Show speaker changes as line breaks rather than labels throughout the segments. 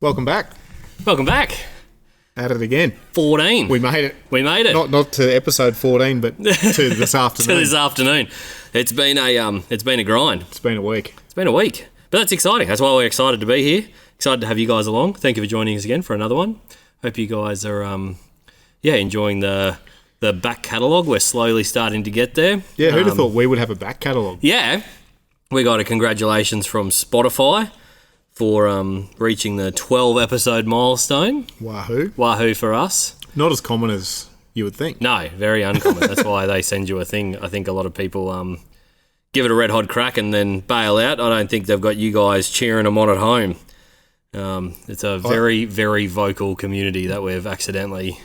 Welcome back.
Welcome back.
At it again.
14.
We made it.
We made it.
Not to episode 14, but to this afternoon.
To this afternoon. It's been a grind.
It's been a week.
It's been a week. But that's exciting. That's why we're excited to be here. Excited to have you guys along. Thank you for joining us again for another one. Hope you guys are enjoying the back catalogue. We're slowly starting to get there.
Yeah, who'd have thought we would have a back catalogue?
Yeah. We got a congratulations from Spotify for reaching the 12 episode milestone.
Wahoo.
Wahoo for us.
Not as common as you would think.
No, very uncommon. That's why they send you a thing. I think a lot of people give it a red hot crack and then bail out. I don't think they've got you guys cheering them on at home. It's a very, very vocal community that we've accidentally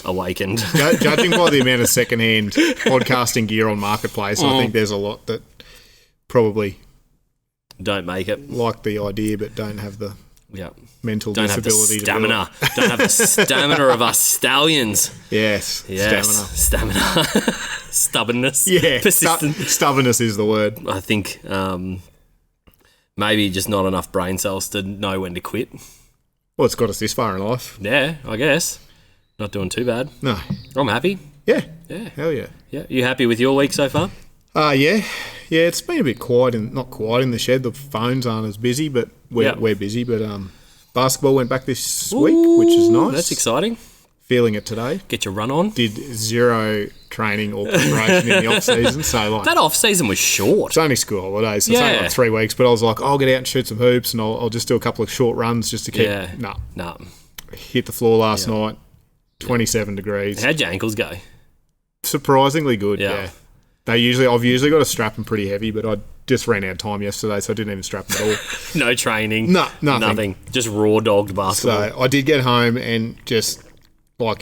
awakened.
Judging by the amount of secondhand podcasting gear on Marketplace, I think there's a lot that probably
don't make it.
Like the idea, but don't have the mental
don't
disability.
Have the stamina. Don't have the stamina of us stallions.
Yes.
Stamina. Stubbornness.
Yeah.
Persistence.
Stubbornness is the word.
I think maybe just not enough brain cells to know when to quit.
Well, it's got us this far in life.
Yeah, I guess. Not doing too bad.
No.
I'm happy.
Yeah.
Yeah.
Hell yeah.
Yeah. You happy with your week so far?
Yeah. Yeah, it's been a bit quiet, not quiet in the shed. The phones aren't as busy, but we're busy. But basketball went back this week, which is nice.
That's exciting.
Feeling it today.
Get your run on.
Did zero training or preparation in the off season, so
that off season was short.
It's only school holidays, so it's only like 3 weeks. But I was like, I'll get out and shoot some hoops, and I'll just do a couple of short runs just to keep. No. Hit the floor last night. 27 degrees.
How'd your ankles go?
Surprisingly good. Yeah. I've usually got to strap them pretty heavy, but I just ran out of time yesterday, so I didn't even strap them at all.
No training.
No, nothing.
Just raw dogged basketball.
So I did get home and just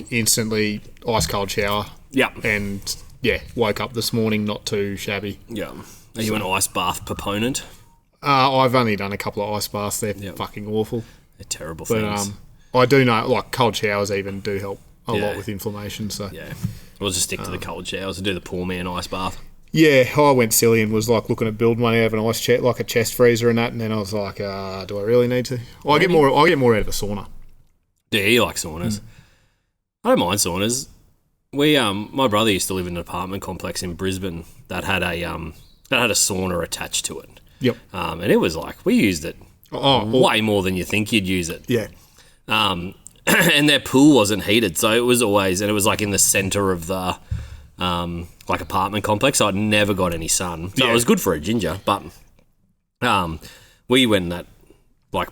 instantly ice cold shower.
Yeah.
And woke up this morning not too shabby.
Yeah. Are you an ice bath proponent?
I've only done a couple of ice baths. They're fucking awful.
They're terrible things.
I do know cold showers even do help a lot with inflammation. So
yeah. We'll just stick to the cold showers and do the poor man ice bath.
Yeah, I went silly and was looking at building one out of an ice chest, like a chest freezer and that, and then I was like, do I really need to? I get more out of a sauna.
Yeah, you like saunas. I don't mind saunas. We my brother used to live in an apartment complex in Brisbane that had a sauna attached to it.
Yep.
And it was we used it way more than you think you'd use it.
Yeah.
And their pool wasn't heated, so it was always, and it was in the centre of the apartment complex, so I'd never got any sun. So it was good for a ginger, but we went in that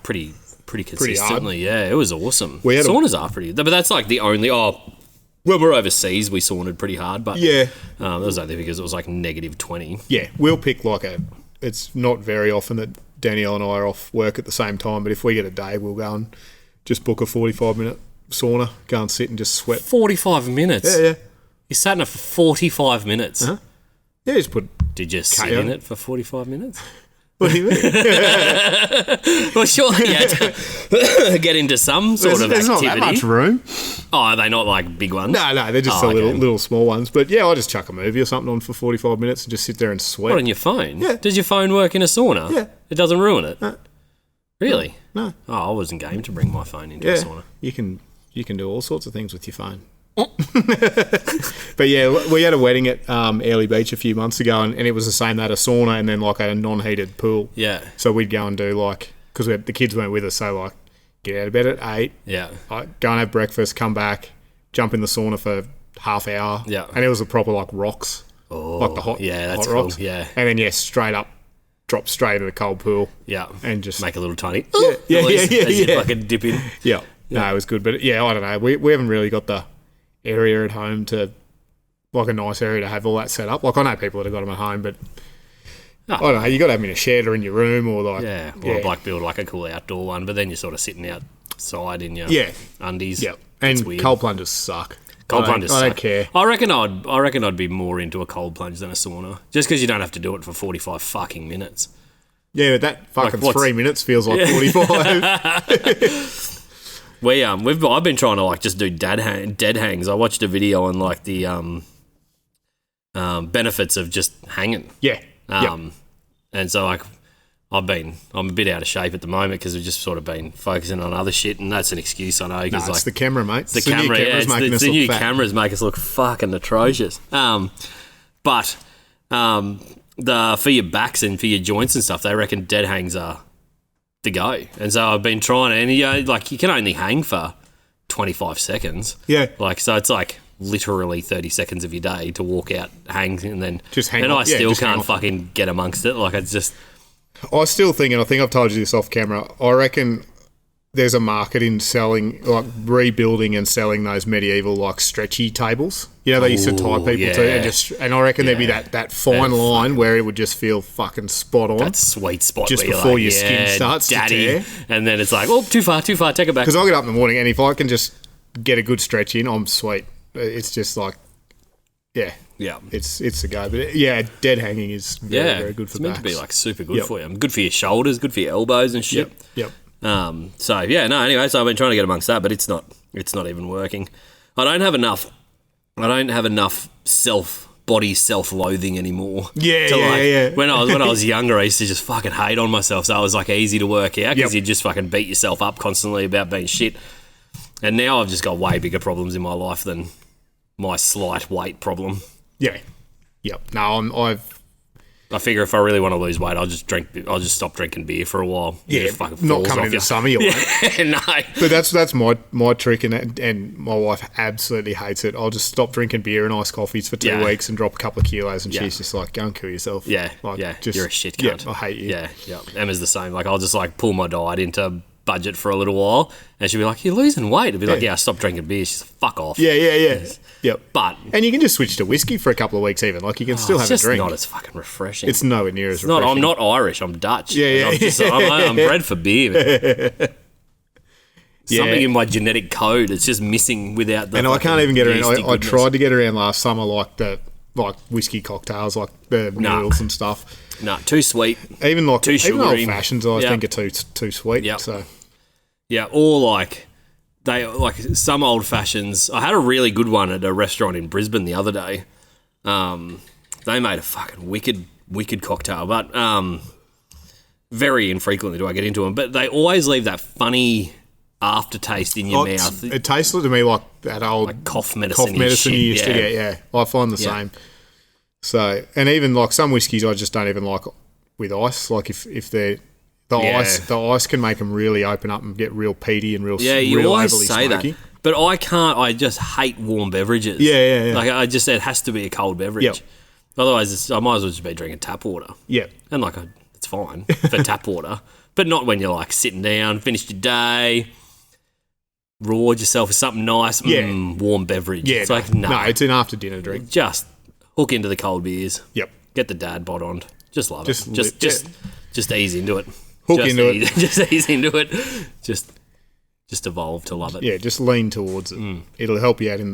pretty consistently. Yeah, it was awesome. Saunas are pretty, but that's the only. When we're overseas, we saunaed pretty hard, but that was only because it was -20.
Yeah, we'll pick it's not very often that Danielle and I are off work at the same time, but if we get a day, we'll go and just book a 45-minute sauna, go and sit and just sweat.
45 minutes?
Yeah.
You sat in it for 45 minutes?
Uh-huh. Yeah, just put...
Did you sit in it for 45 minutes?
What do you mean?
Well, surely you had to get into some sort of activity.
There's not that much room.
Oh, are they not big ones?
No, they're just little small ones. But yeah, I just chuck a movie or something on for 45 minutes and just sit there and sweat.
What, on your phone?
Yeah.
Does your phone work in a sauna?
Yeah.
It doesn't ruin it?
No.
Really?
No.
Oh, I wasn't game to bring my phone into a sauna.
You can do all sorts of things with your phone. But yeah, we had a wedding at Early Beach a few months ago, and it was the same. They had a sauna and then a non-heated pool.
Yeah.
So we'd go and do because the kids weren't with us, so get out of bed at 8.
Yeah.
Go and have breakfast, come back, jump in the sauna for half hour.
Yeah.
And it was a proper rocks.
Oh.
The hot
that's
hot rocks.
Cool. Yeah.
And then straight up. Drop straight in the cold pool.
Yeah.
And just...
make a little tiny...
Yeah.
Like a dip in.
Yeah. No, it was good. But yeah, I don't know. We haven't really got the area at home to... a nice area to have all that set up. I know people that have got them at home, but... I don't know. You got to have them in a shed or in your room or
build a cool outdoor one, but then you're sort of sitting outside in your undies.
Yeah. And cold plunges suck.
Cold plunges suck.
I don't care.
I reckon I'd be more into a cold plunge than a sauna, just because you don't have to do it for 45 fucking minutes.
Yeah, but that fucking 3 minutes feels like 45.
I've been trying to just do dead hangs. I watched a video on the benefits of just hanging.
Yeah.
And so I'm a bit out of shape at the moment because we've just sort of been focusing on other shit, and that's an excuse, I know.
No,
Cause
it's the camera, mate.
It's the camera, the new cameras make us look fucking atrocious. But for your backs and for your joints and stuff, they reckon dead hangs are the go. And so I've been trying it, and you can only hang for 25 seconds.
Yeah.
So it's like literally 30 seconds of your day to walk out, hang, and then
just hang
and
off.
I still can't fucking get amongst it. Like, it's just...
I still think, and I think I've told you this off camera, I reckon there's a market in selling, like rebuilding and selling those medieval, like stretchy tables. They used to tie people to, and I reckon there'd be that fine line where it would just feel fucking spot on.
That sweet spot
just before your skin starts to tear.
And then it's like, oh, too far, take it back.
Because I get up in the morning, and if I can just get a good stretch in, I'm sweet. It's just like, yeah, it's a go. But dead hanging is very good for backs. It's meant
to be like super good for you. Good for your shoulders, good for your elbows and shit.
Yep.
Anyway, so I've been trying to get amongst that, but it's not even working. I don't have enough body self-loathing anymore. When I was younger, I used to just fucking hate on myself, so it was like easy to work out because you just fucking beat yourself up constantly about being shit. And now I've just got way bigger problems in my life than my slight weight problem.
Yeah. Yep. No,
I figure if I really want to lose weight, I'll just stop drinking beer for a while.
Yeah, not coming in the summer, you won't.
No.
But that's my trick, and my wife absolutely hates it. I'll just stop drinking beer and iced coffees for 2 weeks and drop a couple of kilos, and she's just like, go and kill yourself.
Yeah, you're a shit cunt.
Yeah, I hate you.
Yeah. Emma's the same. Like, I'll just like pull my diet into budget for a little while, and she'll be like, you're losing weight. I'll be like, I stopped drinking beer. She's like, fuck off.
Yeah. Yep.
And
you can just switch to whiskey for a couple of weeks even. Like, you can still have a drink.
It's not as fucking refreshing.
It's nowhere near as refreshing.
I'm not Irish. I'm Dutch.
Yeah.
I'm bred for beer, man. Something in my genetic code. It's just missing without the...
And I can't even get around... I tried to get around last summer, like whiskey cocktails, like the noodles and stuff.
No, too sweet.
Even like
too sugary.
Old fashions, I think are too sweet.
Yep.
So
or like some old fashions. I had a really good one at a restaurant in Brisbane the other day. They made a fucking wicked cocktail, but very infrequently do I get into them. But they always leave that funny aftertaste in your mouth.
It tasted to me like that old
like cough medicine.
You used to get. Yeah, I find the same. So, and even like some whiskies, I just don't even like with ice. Like if they're the ice can make them really open up and get real peaty and real
you
real
always
overly
say
smoky.
That, but I can't. I just hate warm beverages.
Yeah.
Like it has to be a cold beverage.
Yep.
Otherwise, I might as well just be drinking tap water.
Yeah,
and it's fine for tap water, but not when you're like sitting down, finished your day, rawed yourself with something nice. Warm beverage.
Yeah,
it's like no,
it's an after dinner drink.
Just hook into the cold beers.
Yep.
Get the dad bod on. Just love it. Just ease into it. Just ease into it. Just evolve to love it.
Yeah, just lean towards it. It'll help you out in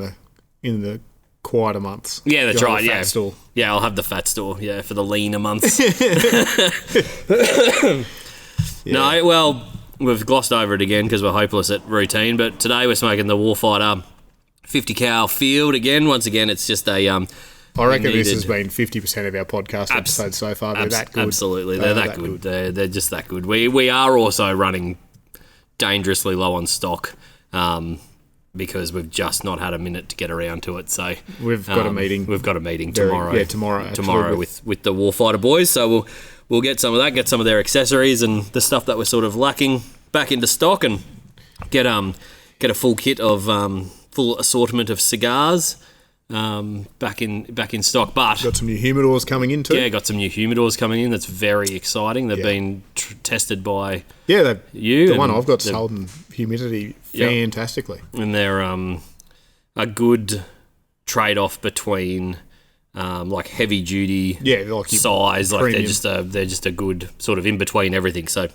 the quieter months.
Yeah, that's right.
Fat store.
Yeah, I'll have the fat store. Yeah, for the leaner months. No, well, we've glossed over it again because we're hopeless at routine. But today we're smoking the Warfighter 50 cal Field again. Once again, it's just a.
I reckon this has been 50% of our podcast episodes so far. They're that good.
Absolutely, they're that good. They're just that good. We are also running dangerously low on stock because we've just not had a minute to get around to it. So
we've got a meeting.
We've got a meeting tomorrow.
Yeah, tomorrow.
Tomorrow with the Warfighter boys. So we'll get some of that, get some of their accessories and the stuff that we're sort of lacking back into stock, and get a full kit of full assortment of cigars. Back in stock, but
got some new humidors coming in too.
Yeah, got some new humidors coming in. That's very exciting. They've been tested by
you. The one I've got holding humidity fantastically,
and they're a good trade-off between like heavy duty,
like
size. Like they're just a good sort of in between everything. So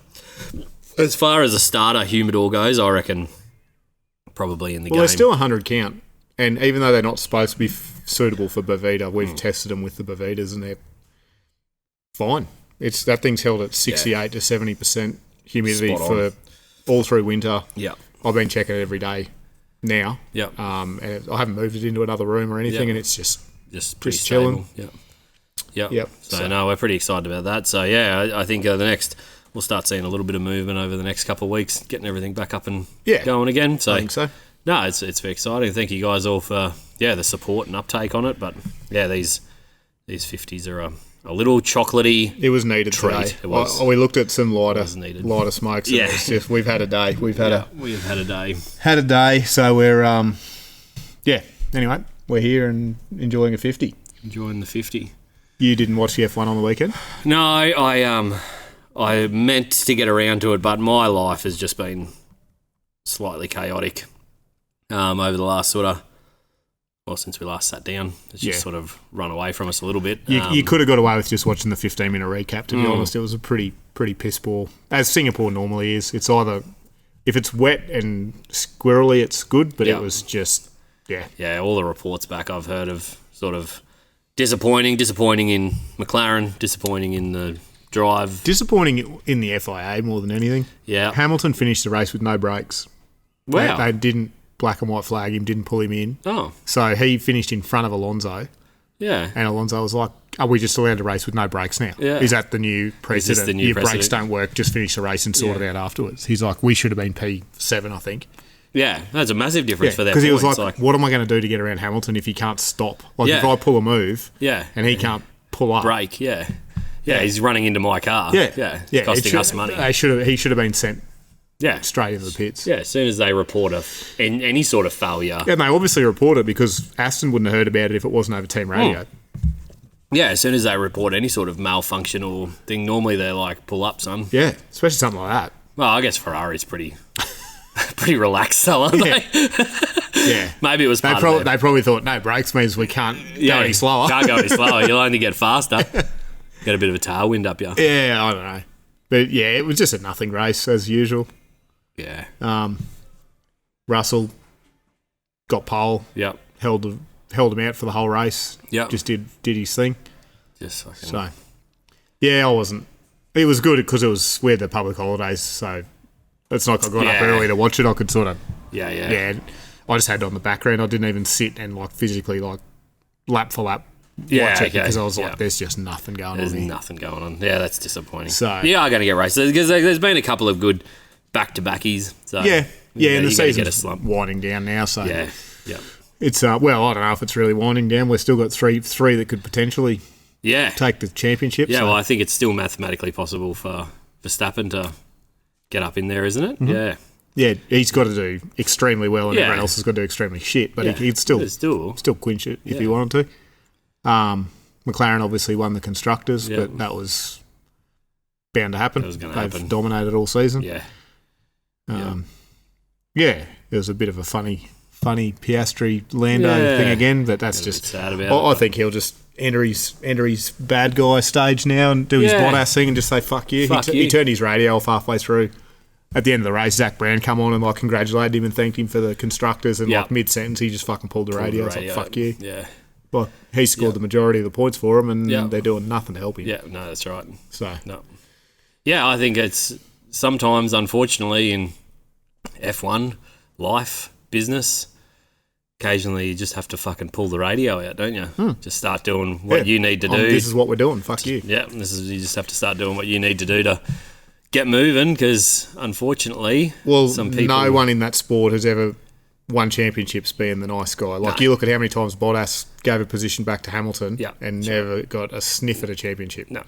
as far as a starter humidor goes, I reckon probably in the game.
Well, they're still 100 count. And even though they're not supposed to be suitable for Boveda, we've tested them with the Bovedas and they're fine. That thing's held at 68 to 70% humidity for all through winter.
Yeah,
I've been checking it every day now.
Yeah,
and I haven't moved it into another room or anything, and it's just
chilling. Yep. So, no, we're pretty excited about that. So, yeah, I think we'll start seeing a little bit of movement over the next couple of weeks, getting everything back up and going again. So,
I think so.
No, it's very exciting. Thank you guys all for, the support and uptake on it. But, yeah, these 50s are a little chocolatey.
It was needed
treat.
Today.
It was.
We looked at some lighter smokes. And it's just, we've had a day.
We've had a day.
Had a day. So we're Anyway, we're here and enjoying a 50.
Enjoying the 50.
You didn't watch the F1 on the weekend?
No, I meant to get around to it, but my life has just been slightly chaotic over the last since we last sat down. It's just sort of run away from us a little bit.
You could have got away with just watching the 15-minute recap, to be honest. It was a pretty piss ball, as Singapore normally is. It's either, if it's wet and squirrely, it's good, but it was just,
Yeah, all the reports back I've heard of sort of disappointing in McLaren, disappointing in the drive.
Disappointing in the FIA more than anything.
Yeah.
Hamilton finished the race with no brakes.
Wow.
They didn't black and white flag him, didn't pull him in.
Oh.
So he finished in front of Alonso.
Yeah.
And Alonso was like, are we just allowed to race with no brakes now?
Yeah.
Is that the new precedent?
Is this the new precedent?
Brakes don't work, just finish the race and sort it out afterwards. He's like, we should have been P7, I think.
Yeah, that's a massive difference for their
points.
points.
Because he was like, what am I going to do to get around Hamilton if he can't stop? Like, if I pull a move and he can't pull up.
Brake, yeah, he's running into my car. It's costing us money.
He should have been sent straight into the pits.
Yeah, as soon as they report any sort of failure.
Yeah, and they obviously report it because Aston wouldn't have heard about it if it wasn't over team radio.
Yeah, as soon as they report any sort of malfunction or thing, normally they're like, pull up, son.
Yeah, especially something like that.
Well, I guess Ferrari's pretty relaxed, though, aren't they?
Yeah.
Maybe it was
they probably thought, no, brakes means we can't go any slower.
Can't go any slower. You'll only get faster. Get a bit of a tailwind up you.
Yeah, I don't know. But, yeah, it was just a nothing race, as usual.
Yeah.
Russell got pole.
Yep.
Held him out for the whole race.
Yep.
Just did his thing.
Just fucking...
So, yeah, I wasn't... It was good because we had the public holidays, so it's not like I got up early to watch it. I could sort of... Yeah, I just had it on the background. I didn't even sit and, like, physically, like, lap for lap watch it because I was like, there's just nothing going on here.
There's nothing going on. Yeah, that's disappointing.
So...
You are going to get races because there's been a couple of good back-to-backies. So
and the season's
slump.
Winding down now, so...
Yeah.
It's, well, I don't know if it's really winding down. We've still got three that could potentially take the championship.
Yeah, well, I think it's still mathematically possible for Verstappen to get up in there, isn't it?
Mm-hmm.
Yeah.
Yeah, he's got to do extremely well and everyone else has got to do extremely shit, but he'd still quinch it if he wanted to. McLaren obviously won the Constructors, but that was bound to happen. They've dominated all season.
Yeah.
It was a bit of a funny Piastri Lando thing again, but that's just
sad about it.
I think he'll just enter his bad guy stage now and do his Bottas thing and just say fuck you. He turned his radio off halfway through. At the end of the race, Zach Brown come on and like congratulated him and thanked him for the Constructors, and like mid sentence he just fucking pulled the radio. It's like fuck you.
Yeah.
Well, he scored the majority of the points for him, and they're doing nothing to help him.
Yeah, no, that's right.
So
no. Yeah, I think it's sometimes, unfortunately, in F1 life, business, occasionally you just have to fucking pull the radio out, don't you? Just start doing what you need to do.
This is what we're doing. Fuck you.
Yeah, you just have to start doing what you need to do to get moving, because unfortunately, some people...
no one in that sport has ever won championships being the nice guy. Like, you look at how many times Bottas gave a position back to Hamilton and never got a sniff at a championship.
No.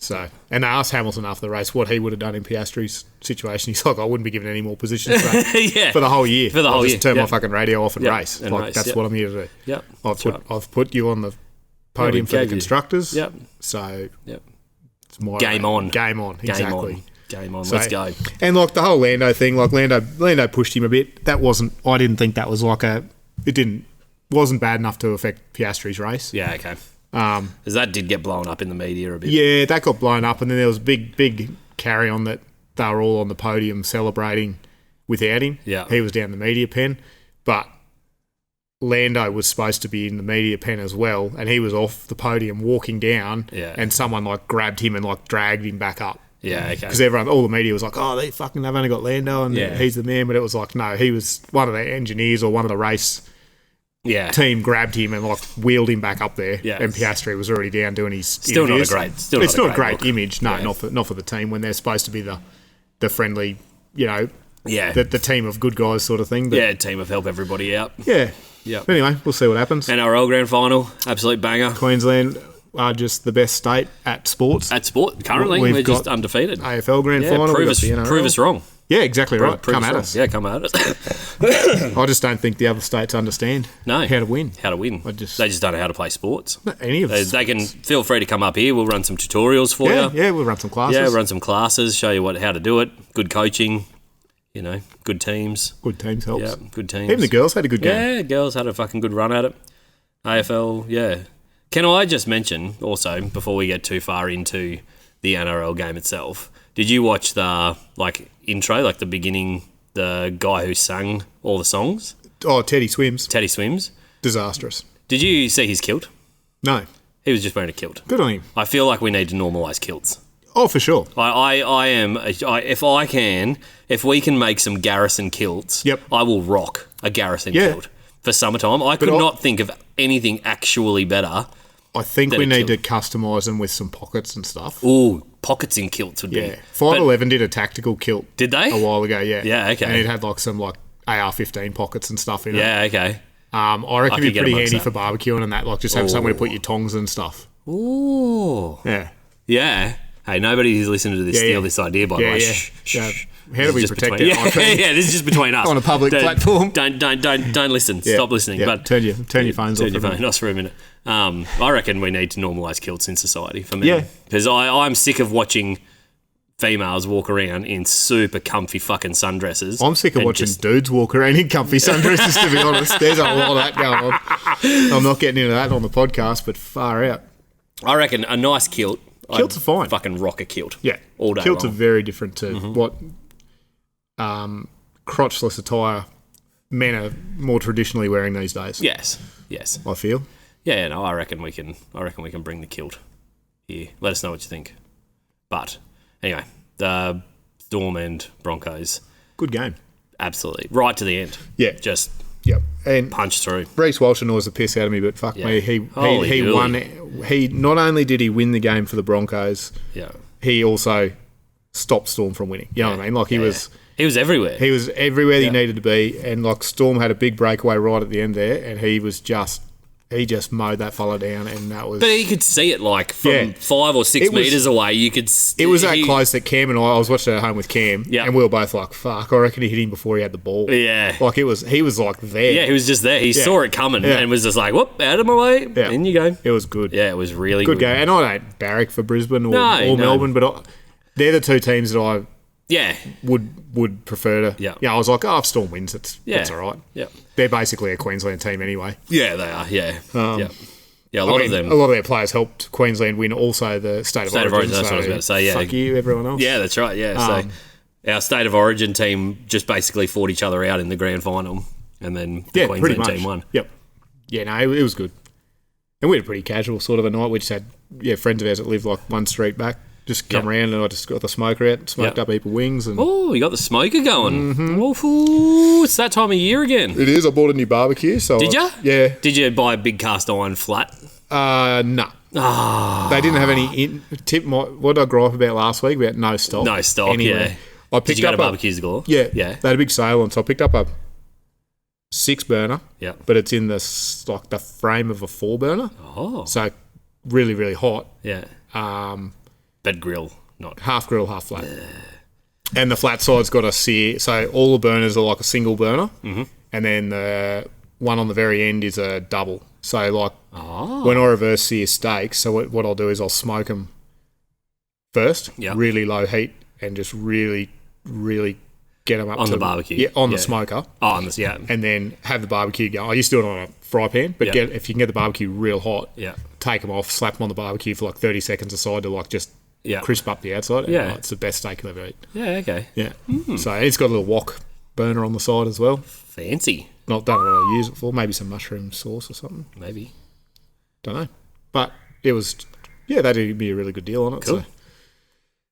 So, and they asked Hamilton after the race what he would have done in Piastri's situation. He's like, I wouldn't be given any more positions for the whole year.
For the whole year.
Just turn my fucking radio off and race.
And race.
That's what I'm here to do.
Yep.
I've put you on the podium for the Constructors.
Yep.
So, it's my
game on.
Game on. Exactly.
Game on. Let's go.
And like the whole Lando thing, like Lando pushed him a bit. I didn't think that was wasn't bad enough to affect Piastri's race.
Yeah, okay. Because that did get blown up in the media a bit.
Yeah, that got blown up, and then there was a big carry on that they were all on the podium celebrating without him.
Yeah.
He was down the media pen, but Lando was supposed to be in the media pen as well, and he was off the podium walking down, and someone like grabbed him and like dragged him back up.
Yeah, okay.
Because all the media was like, oh, they've only got Lando and he's the man, but it was like, no, he was one of the engineers or one of the race team grabbed him and like wheeled him back up there.
Yeah.
And Piastri was already down doing his
Still
interviews.
It's not a great
look. Image. No, not for the team when they're supposed to be the friendly, the team of good guys sort of thing. But
team of help everybody out.
Yeah.
Yeah.
But anyway, we'll see what happens.
NRL Grand Final, absolute banger.
Queensland are just the best state at sports.
At sport, currently, we're just undefeated.
AFL Grand Final.
Prove us wrong.
Yeah, exactly right. Come at us.
Yeah, come at us.
I just don't think the other states understand how to win.
They just don't know how to play sports.
Any of
They can feel free to come up here. We'll run some tutorials for you.
Yeah, we'll run some classes.
Yeah, run some classes, show you how to do it. Good coaching, good teams.
Good teams helps.
Yeah, good teams.
Even the girls had a good game.
Yeah, girls had a fucking good run at it. AFL, yeah. Can I just mention also, before we get too far into the NRL game itself, did you watch the intro, the beginning, the guy who sang all the songs?
Oh, Teddy Swims.
Disastrous.
Did
Did you see his kilt?
No.
He was just wearing a kilt.
Good on him.
I feel like we need to normalise kilts.
Oh, for sure.
If we can make some Garrison kilts,
Yep.
I will rock a Garrison kilt for summertime. I could not think of anything actually better.
I think we need to customise them with some pockets and stuff.
Ooh, pockets in kilts would be.
Yeah. 511 did a tactical kilt.
Did they?
A while ago, yeah.
Yeah, okay.
And it had some AR-15 pockets and stuff in it.
Yeah, okay.
I reckon it'd be pretty handy
that.
for barbecuing and that. Just have somewhere to put your tongs and stuff.
Ooh.
Yeah.
Yeah. Hey, nobody who's listening to this steal this idea, by the way.
Yeah.
Shh.
How do we protect it?
Yeah, this is just between us.
On a public platform.
Don't listen.
Yeah.
Stop listening.
Yeah.
But
turn your phones off.
Turn your phone off for a minute. I reckon we need to normalise kilts in society for me.
Yeah.
Because I'm sick of watching females walk around in super comfy fucking sundresses.
I'm sick of watching dudes walk around in comfy sundresses, to be honest. There's a lot of that going on. I'm not getting into that on the podcast, but far out.
I reckon a nice kilt.
Kilts are fine.
Fucking rock a kilt.
Yeah.
All day
Kilts
long.
are very different to what crotchless attire men are more traditionally wearing these days.
Yes.
I feel.
Yeah, no, I reckon we can bring the kilt here. Let us know what you think. But anyway, the Storm and Broncos.
Good game.
Absolutely. Right to the end.
Yeah.
Just
and
punch through.
Reece Walsh annoys the piss out of me, but fuck me, he won. He not only did he win the game for the Broncos, he also stopped Storm from winning. You know what I mean? He was
everywhere.
He was everywhere he needed to be, and Storm had a big breakaway right at the end there, and he just mowed that fella down, and that was.
But you could see it from 5 or 6 metres away. You could.
It was that close that Cam and I was watching it at home with Cam, and we were both like, "Fuck!" I reckon he hit him before he had the ball.
Yeah,
he was there.
Yeah, he was just there. He saw it coming and was just like, "Whoop, out of my way!"
Yeah.
In you go.
It was good.
Yeah, it was really
good game. And I don't barrack for Brisbane or Melbourne, but they're the two teams that I would prefer to. Yeah, I was like, if Storm wins, that's all right.
Yeah,
they're basically a Queensland team anyway.
Yeah, they are. Yeah, yeah. A lot of
their players helped Queensland win also the State of Origin.
That's what I was about to say. Yeah,
fuck you, everyone else.
Yeah, that's right. Yeah, so our State of Origin team just basically fought each other out in the grand final, and then the Queensland team won.
Yep. Yeah, no, it was good. And we had a pretty casual sort of a night. We just had friends of ours that live one street back. Just come around and I just got the smoker out, smoked up a heap of wings. And
you got the smoker going. Mm-hmm. It's that time of year again.
It is. I bought a new barbecue. So
did you?
Yeah.
Did you buy a big cast iron flat?
No. They didn't have any. What did I gripe about last week? About no stock.
No stock,
anywhere. I picked
did you go
up
to Barbecues Galore?
Yeah. They had a big sale on, so I picked up a 6-burner.
Yeah.
But it's in the frame of a 4-burner.
Oh.
So really, really hot.
Yeah. Bed grill. Not
half grill, half flat. And the flat side's got a sear. So all the burners are like a single burner. Mm-hmm. And then the one on the very end is a double. So when I reverse sear steaks, so what I'll do is I'll smoke them first, really low heat, and just really, really get them up
on the barbecue.
Yeah, on the smoker.
Oh,
and then have the barbecue go. I used to do it on a fry pan, but if you can get the barbecue real hot, take them off, slap them on the barbecue for 30 seconds aside to just crisp up the outside.
Yeah.
It's the best steak I've ever eaten.
Yeah, okay.
Yeah. So it's got a little wok burner on the side as well.
Fancy.
Not don't know what I use it for. Maybe some mushroom sauce or something.
Maybe.
Don't know. But it was, that'd be a really good deal on it.
Cool.
So.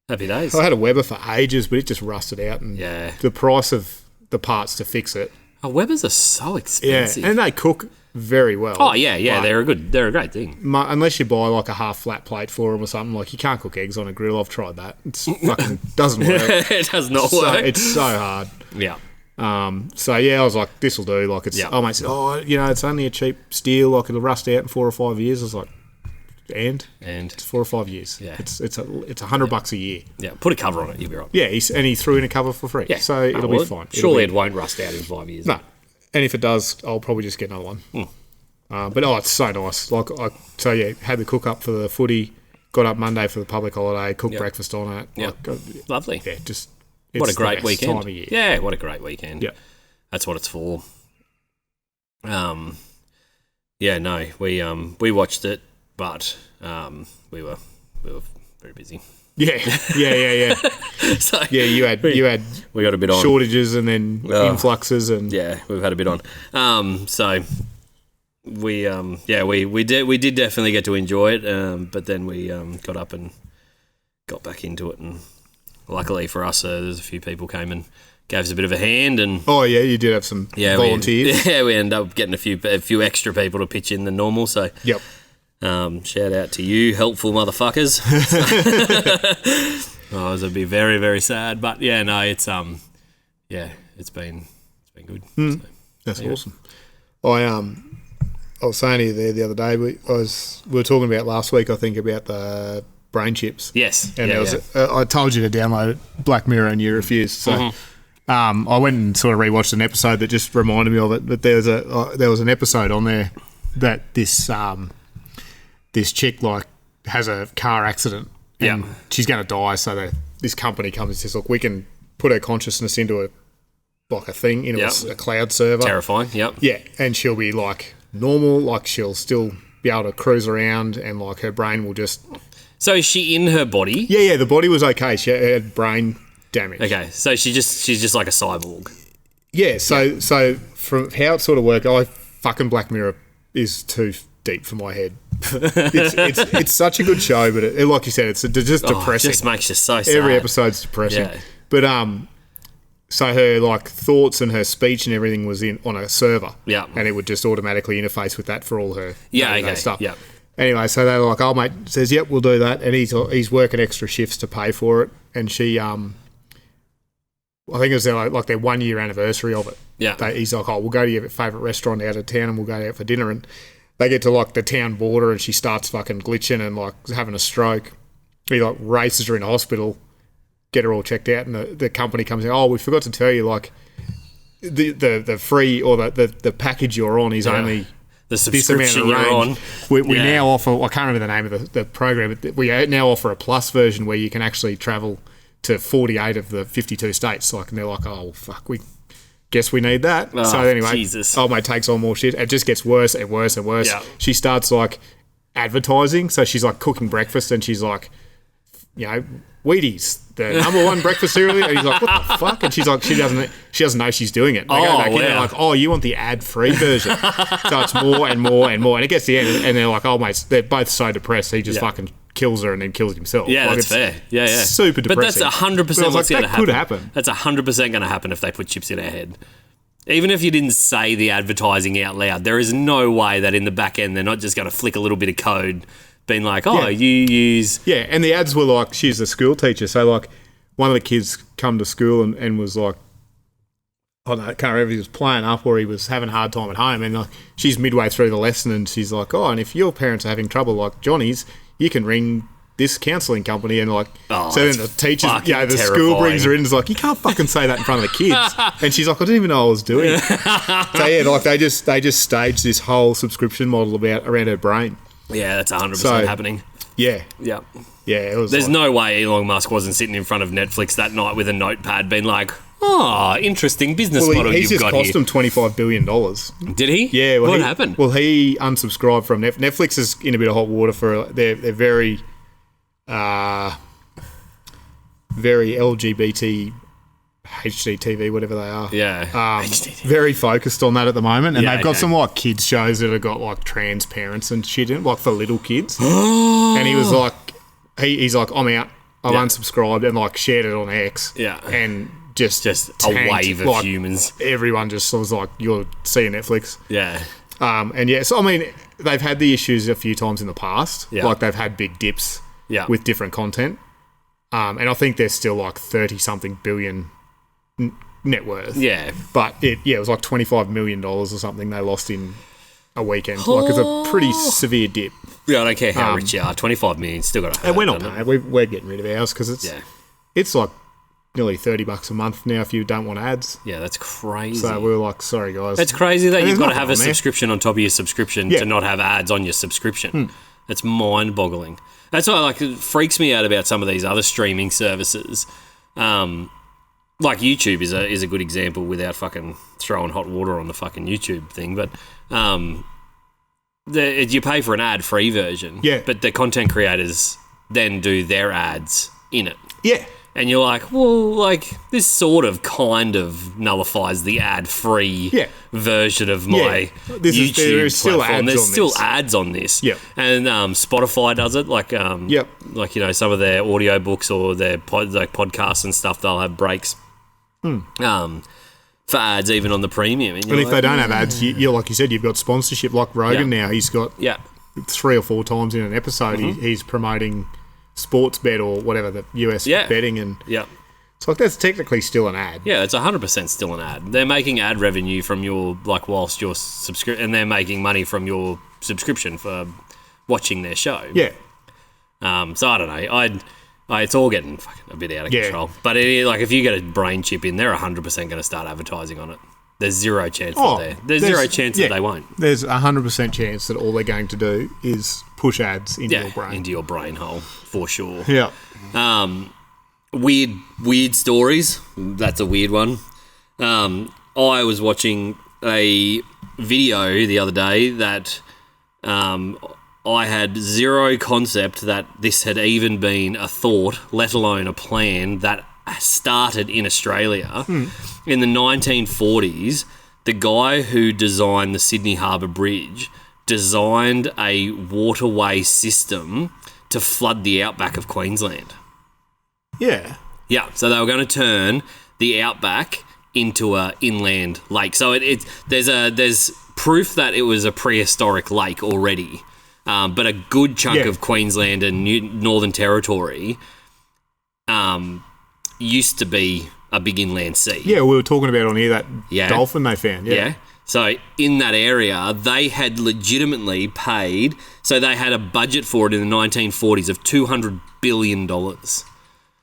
Happy days.
I had a Weber for ages, but it just rusted out. And the price of the parts to fix it.
Oh, Webers are so expensive.
Yeah, and they cook very well.
Oh yeah, they're a great thing.
Unless you buy like a half flat plate for them or something, like you can't cook eggs on a grill. I've tried that. It's fucking doesn't work.
It does not work.
It's so hard.
Yeah.
So I was like, this will do. Like it's. Oh mate said, it's only a cheap steel. Like it'll rust out in 4 or 5 years. I was like, and it's 4 or 5 years.
Yeah.
It's $100 a year.
Yeah. Put a cover on it. You'll be right.
Yeah. He threw in a cover for free. Yeah. So it'll be fine.
Surely it won't rust out in 5 years.
No. And if it does, I'll probably just get another one. But it's so nice. Like had the cook up for the footy. Got up Monday for the public holiday. Cooked breakfast on it.
Yeah. Lovely.
Yeah. Just.
What a great weekend.
Time of year.
Yeah. What a great weekend.
Yeah.
That's what it's for. We watched it, but we were very busy.
Yeah.
So
you had
we got a bit on
shortages and then influxes and
we've had a bit on. So we did definitely get to enjoy it, but then we got up and got back into it, and luckily for us, there's a few people came and gave us a bit of a hand, and
you did have some volunteers.
We ended up getting a few extra people to pitch in than normal. So
yep.
Shout out to you, helpful motherfuckers. It'd be very, very sad, but it's been good. So,
that's awesome. I was saying to you there the other day, we were talking about last week, I think, about the brain chips.
Yes,
and I told you to download Black Mirror and you refused. So I went and sort of rewatched an episode that just reminded me of it. But there was an episode on there that this chick has a car accident and she's going to die. So this company comes and says, "Look, we can put her consciousness into a thing, into a cloud server."
Terrifying. Yep.
Yeah, and she'll be like normal, like she'll still be able to cruise around, and like her brain will just.
So is she in her body?
Yeah. The body was okay. She had brain damage.
Okay, so she's just like a cyborg.
Yeah. So from how it sort of worked, fucking Black Mirror is too deep for my head. It's such a good show, but like you said, it's just depressing.
It just makes you so sad.
Every episode's depressing. Yeah. But so her like thoughts and her speech and everything was on a server.
Yeah.
And it would just automatically interface with that for all her stuff.
Yeah.
Anyway, so they were like, "Oh mate," says, "Yep, we'll do that," and he's working extra shifts to pay for it, and she I think it was their 1 year anniversary of it.
Yeah.
He's like, "Oh, we'll go to your favourite restaurant out of town and we'll go out for dinner," and they get to like the town border and she starts fucking glitching and like having a stroke. He like races her into hospital, get her all checked out, and the company comes in. "Oh, we forgot to tell you, like the free or the package you're on is only
the subscription you're on.
We now offer. I can't remember the name of the program, but we now offer a plus version where you can actually travel to 48 of the 52 states. Like, and they're like, "Oh fuck, we." Guess we need that." So anyway,
Jesus.
Old mate takes on more shit. It just gets worse and worse and worse.
Yeah.
She starts like advertising. So she's like cooking breakfast and she's like, Wheaties, the number one breakfast cereal. And he's like, "What the fuck?" And she's like, she doesn't know she's doing it. They go back in and they're like, "Oh, you want the ad-free version?" So it's more and more and more. And it gets to the end and they're like, "Oh mate, they're both so depressed." He just fucking kills her and then kills himself.
Yeah, that's fair. Yeah.
Super depressing.
But that's 100% what's going to happen.
Could happen.
That's 100% going to happen if they put chips in our head. Even if you didn't say the advertising out loud, there is no way that in the back end they're not just going to flick a little bit of code, being like, you use...
Yeah, and the ads were like, she's a school teacher. So like one of the kids come to school and was like, I don't know, I can't remember if he was playing up or he was having a hard time at home. And like, she's midway through the lesson and she's like, "Oh, and if your parents are having trouble like Johnny's, you can ring this counselling company." And like, so then the teachers, the school brings her in and is like, "You can't fucking say that in front of the kids." And she's like, "I didn't even know I was doing it." So yeah, like they just staged this whole subscription model around her brain.
Yeah, that's 100% happening.
Yeah.
Yeah.
Yeah, it was.
There's no way Elon Musk wasn't sitting in front of Netflix that night with a notepad being like, "Oh, interesting business model you've got here."
He's just cost him $25 billion.
Did he?
Yeah. Well,
what happened?
Well, he unsubscribed from Netflix. Netflix is in a bit of hot water for they're very very LGBT HGTV, whatever they are.
Yeah.
Very focused on that at the moment. And they've got some like kids shows that have got like trans parents and shit in, like for little kids. And he was like, he's like, "I'm out. I've unsubscribed," and like shared it on X.
Yeah.
And just
a wave of humans.
Everyone just was like, "You're seeing Netflix."
Yeah.
And yeah, so I mean, they've had the issues a few times in the past.
Yeah.
Like they've had big dips with different content. And I think they're still like 30-something billion net worth.
Yeah.
But it was like $25 million or something they lost in a weekend. Like it's a pretty severe dip.
Yeah, I don't care how rich you are. 25 million still got to hurt.
And we're not paying. We're getting rid of ours because it's like nearly $30 a month now if you don't want ads.
Yeah, that's crazy.
So we were like, sorry guys.
It's crazy that you've got to have a subscription on top of your subscription to not have ads on your subscription. It's mind-boggling. That's why it freaks me out about some of these other streaming services. Like YouTube is a good example without fucking throwing hot water on the fucking YouTube thing, but you pay for an ad-free version, but the content creators then do their ads in it.
Yeah.
And you're like, well, like, this sort of kind of nullifies the ad-free version of my YouTube platform. There's still ads on this.
Yep.
And Spotify does it, like, like, you know, some of their audiobooks or their podcasts and stuff, they'll have breaks for ads even on the premium. And
if they don't have ads, you're like you said, you've got sponsorship. Like Rogan now, he's got 3 or 4 times in an episode, he's promoting sports bet or whatever, the US betting, and it's like that's technically still an ad.
Yeah, it's 100% still an ad. They're making ad revenue from your, like, whilst your subscription, and they're making money from your subscription for watching their show.
Yeah.
So I don't know. It's all getting fucking a bit out of control. But like, if you get a brain chip in, they're 100% going to start advertising on it. There's zero chance there's zero chance that they won't.
There's 100% chance that all they're going to do is push ads into your brain.
Into your brain hole, for sure.
Yeah.
Weird stories. That's a weird one. I was watching a video the other day that I had zero concept that this had even been a thought, let alone a plan, that started in Australia. In the 1940s, the guy who designed the Sydney Harbour Bridge designed a waterway system to flood the outback of Queensland.
Yeah.
Yeah, so they were going to turn the outback into a inland lake. So there's proof that it was a prehistoric lake already, but a good chunk of Queensland and Northern Territory used to be a big inland sea. Yeah,
we were talking about on here that dolphin they found. Yeah.
So in that area, they had legitimately paid. So they had a budget for it in the 1940s of $200 billion.
Fuck,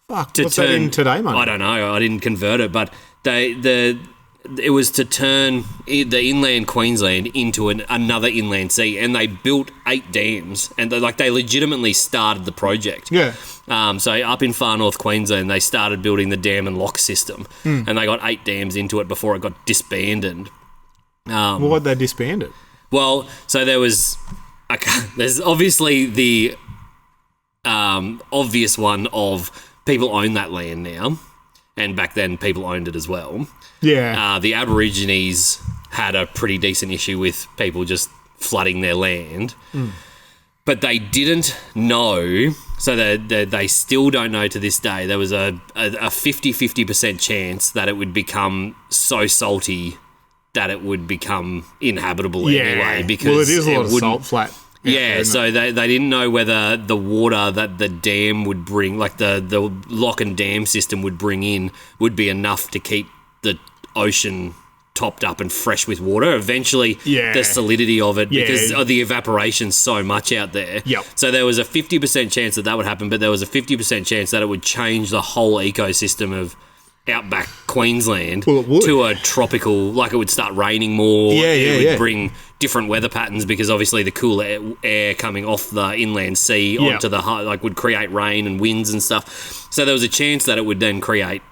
what's that in today, mate?
I don't know. I didn't convert it, but it was to turn the inland Queensland into another inland sea, and they built 8 dams, and they legitimately started the project.
Yeah.
So up in far north Queensland, they started building the dam and lock system, and they got 8 dams into it before it got disbanded.
Why'd they disband it?
Well, so there's obviously the obvious one of people own that land now, and back then people owned it as well.
Yeah.
The Aborigines had a pretty decent issue with people just flooding their land. But they didn't know, so they still don't know to this day. There was a 50% chance that it would become so salty that it would become inhabitable anyway. Because
it is a lot of salt flat.
Yeah, so they didn't know whether the water that the dam would bring, like the lock and dam system would bring in, would be enough to keep the ocean topped up and fresh with water. Eventually, the solidity of it, because of the evaporation so much out there.
Yep.
So there was a 50% chance that would happen, but there was a 50% chance that it would change the whole ecosystem of outback Queensland to a tropical, like it would start raining more. It would bring different weather patterns, because obviously the cool air coming off the inland sea onto the would create rain and winds and stuff. So there was a chance that it would then create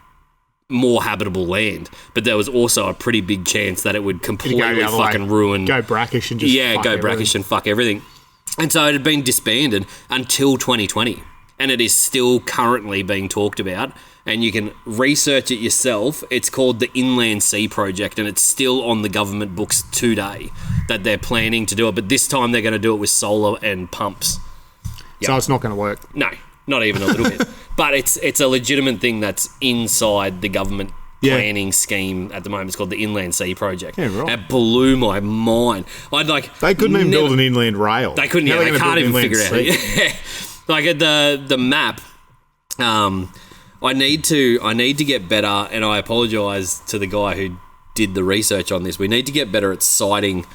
more habitable land, but there was also a pretty big chance that it would completely fucking ruin.
Go brackish and just
brackish and fuck everything. And so it had been disbanded until 2020, and it is still currently being talked about. And you can research it yourself. It's called the Inland Sea Project, and it's still on the government books today that they're planning to do it. But this time they're going to do it with solar and pumps.
Yep. So it's not going to work?
No, not even a little bit. But it's a legitimate thing that's inside the government planning scheme at the moment. It's called the Inland Sea Project.
Yeah, right.
It blew my mind.
They couldn't even build an inland rail.
They couldn't. They can't even figure it out. Like at the map. I need to get better, and I apologise to the guy who did the research on this. We need to get better at citing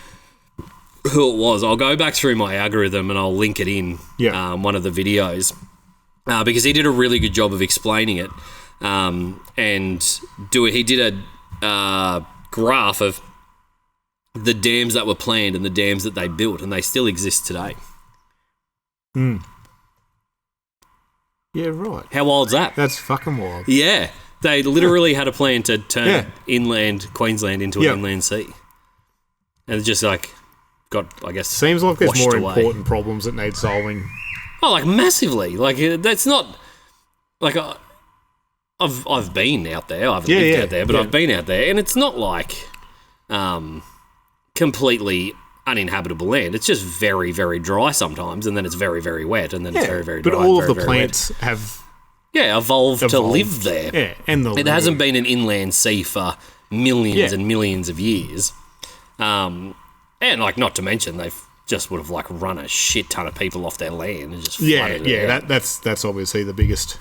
who it was. I'll go back through my algorithm and I'll link it in one of the videos because he did a really good job of explaining it. He did a graph of the dams that were planned and the dams that they built, and they still exist today.
Hmm. Yeah, right.
How wild's that?
That's fucking wild.
Yeah. They literally had a plan to turn inland Queensland into an inland sea. And it just got, I guess,
seems like there's more
away.
Important problems that need solving.
Oh, massively. That's not I've been out there. I haven't lived out there, but I've been out there, and it's not completely uninhabitable land. It's just very, very dry sometimes, and then it's very, very wet, and then it's very, very dry.
But all of the
very
plants have
evolved to live there.
Yeah, and
it hasn't been an inland sea for millions and millions of years. And not to mention they've just would have run a shit ton of people off their land and just flooded it out.
That's obviously the biggest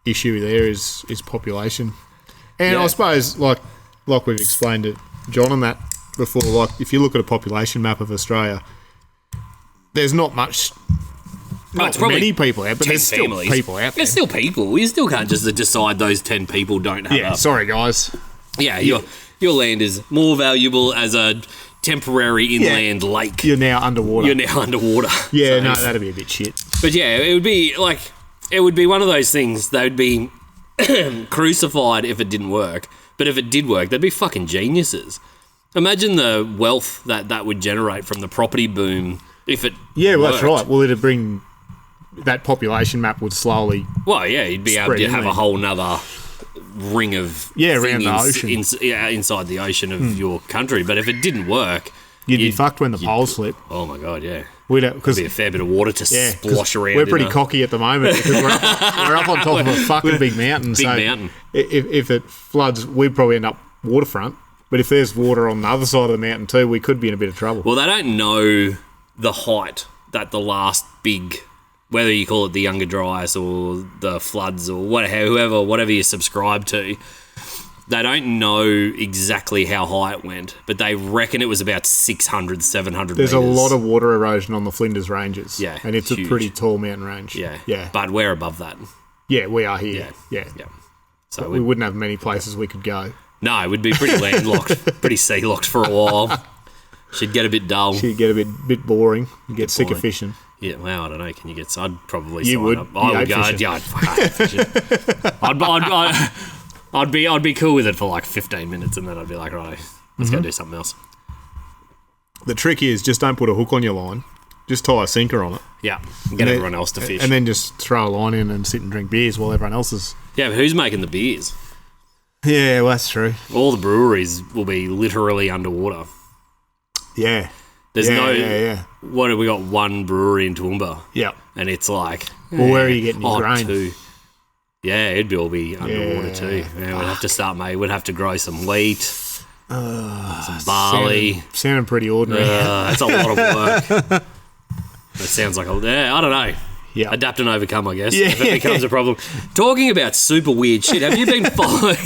issue there is population. And I suppose like we've explained to John on that before, if you look at a population map of Australia, there's not much. Not many people out, but there's still people out there.
There's still people. You still can't just decide those 10 people don't have
sorry guys.
Yeah, your land is more valuable as a temporary inland lake.
You're now underwater. Yeah, so, that'd be a bit shit.
But yeah, it would be one of those things. They would be crucified if it didn't work. But if it did work, they'd be fucking geniuses. Imagine the wealth that would generate from the property boom if it worked.
That's right. Well, it'd bring... That population map would slowly...
Well, yeah, you'd be able to have a whole nother ring of...
around the ocean.
Inside the ocean of your country. But if it didn't work...
You'd be fucked when the poles slip.
Oh, my God, yeah.
There'd
be a fair bit of water to splosh around.
We're pretty cocky at the moment because we're up on top of a fucking big mountain.
Mountain.
If it floods, we'd probably end up waterfront. But if there's water on the other side of the mountain too, we could be in a bit of trouble.
Well, they don't know the height that the last big... Whether you call it the Younger Dryas or the floods or whatever you subscribe to, they don't know exactly how high it went, but they reckon it was about 600, 700
There's
metres.
a lot of water erosion on the Flinders Ranges.
Yeah,
and it's
huge.
A pretty tall mountain range.
Yeah. But we're above that.
Yeah, we are here. Yeah. So we wouldn't have many places we could go.
No, we'd be pretty landlocked, pretty sea-locked for a while. Should get a bit dull.
Should get a bit boring. You get sick of fishing.
Yeah, well, I don't know. Can you get? I'd probably
you
sign
would.
up. I would go.
Fishing.
Yeah, I'd fishing. I'd be cool with it for 15 minutes, and then I'd be like, right, let's go do something else.
The trick is just don't put a hook on your line. Just tie a sinker on it.
Yeah, get everyone else to fish,
and then just throw a line in and sit and drink beers while everyone else is.
Yeah, but who's making the beers?
Yeah, well, that's true.
All the breweries will be literally underwater.
Yeah.
There's What have we got? One brewery in Toowoomba.
Yeah.
And it's
where are you getting your grain?
2. Yeah, it'd all be underwater too. Yeah, we'd have to start, mate. We'd have to grow some wheat, some barley.
Sounding pretty ordinary.
That's a lot of work. It sounds like I don't know.
Yeah.
Adapt and overcome, I guess, if it becomes a problem. Talking about super weird shit, have you been following...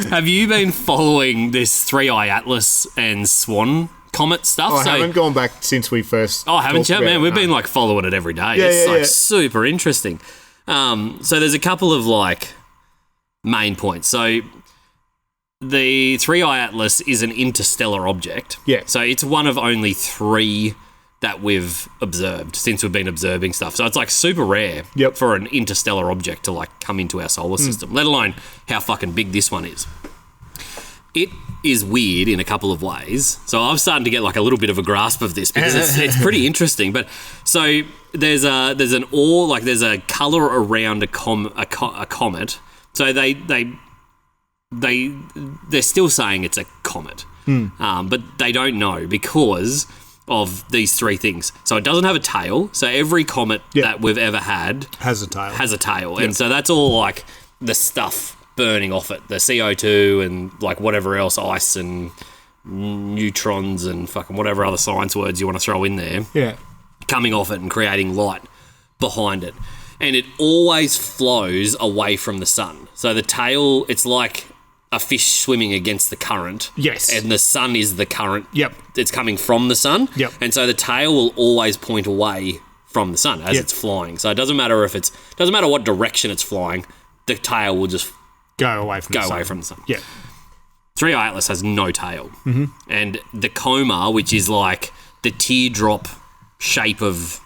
Have you been following this 3-Eye Atlas and Swan Comet stuff?
I haven't gone back since we first...
Oh, haven't you? Man, we've been following it every day. It's super interesting. So there's a couple of main points. So the 3-Eye Atlas is an interstellar object.
Yeah.
So it's one of only 3 that we've observed since we've been observing stuff. So it's super rare for an interstellar object to come into our solar system, let alone how fucking big this one is. It is weird in a couple of ways. So I'm starting to get a little bit of a grasp of this because it's pretty interesting. But so there's an ore, there's a color around a comet. So they're still saying it's a comet, but they don't know because of these 3 things. So it doesn't have a tail. So every comet that we've ever had
has a tail.
And so that's all the stuff burning off it, the CO2 and like whatever else, ice and neutrons and fucking whatever other science words you want to throw in there, coming off it and creating light behind it. And it always flows away from the sun. So the tail, it's like a fish swimming against the current.
Yes.
And the sun is the current.
Yep.
It's coming from the sun.
Yep.
And so the tail will always point away from the sun as it's flying. So it doesn't matter what direction it's flying, the tail will just
go away from
the sun.
Yeah.
3i Atlas has no tail. Mm-hmm. And the coma, which is like the teardrop shape of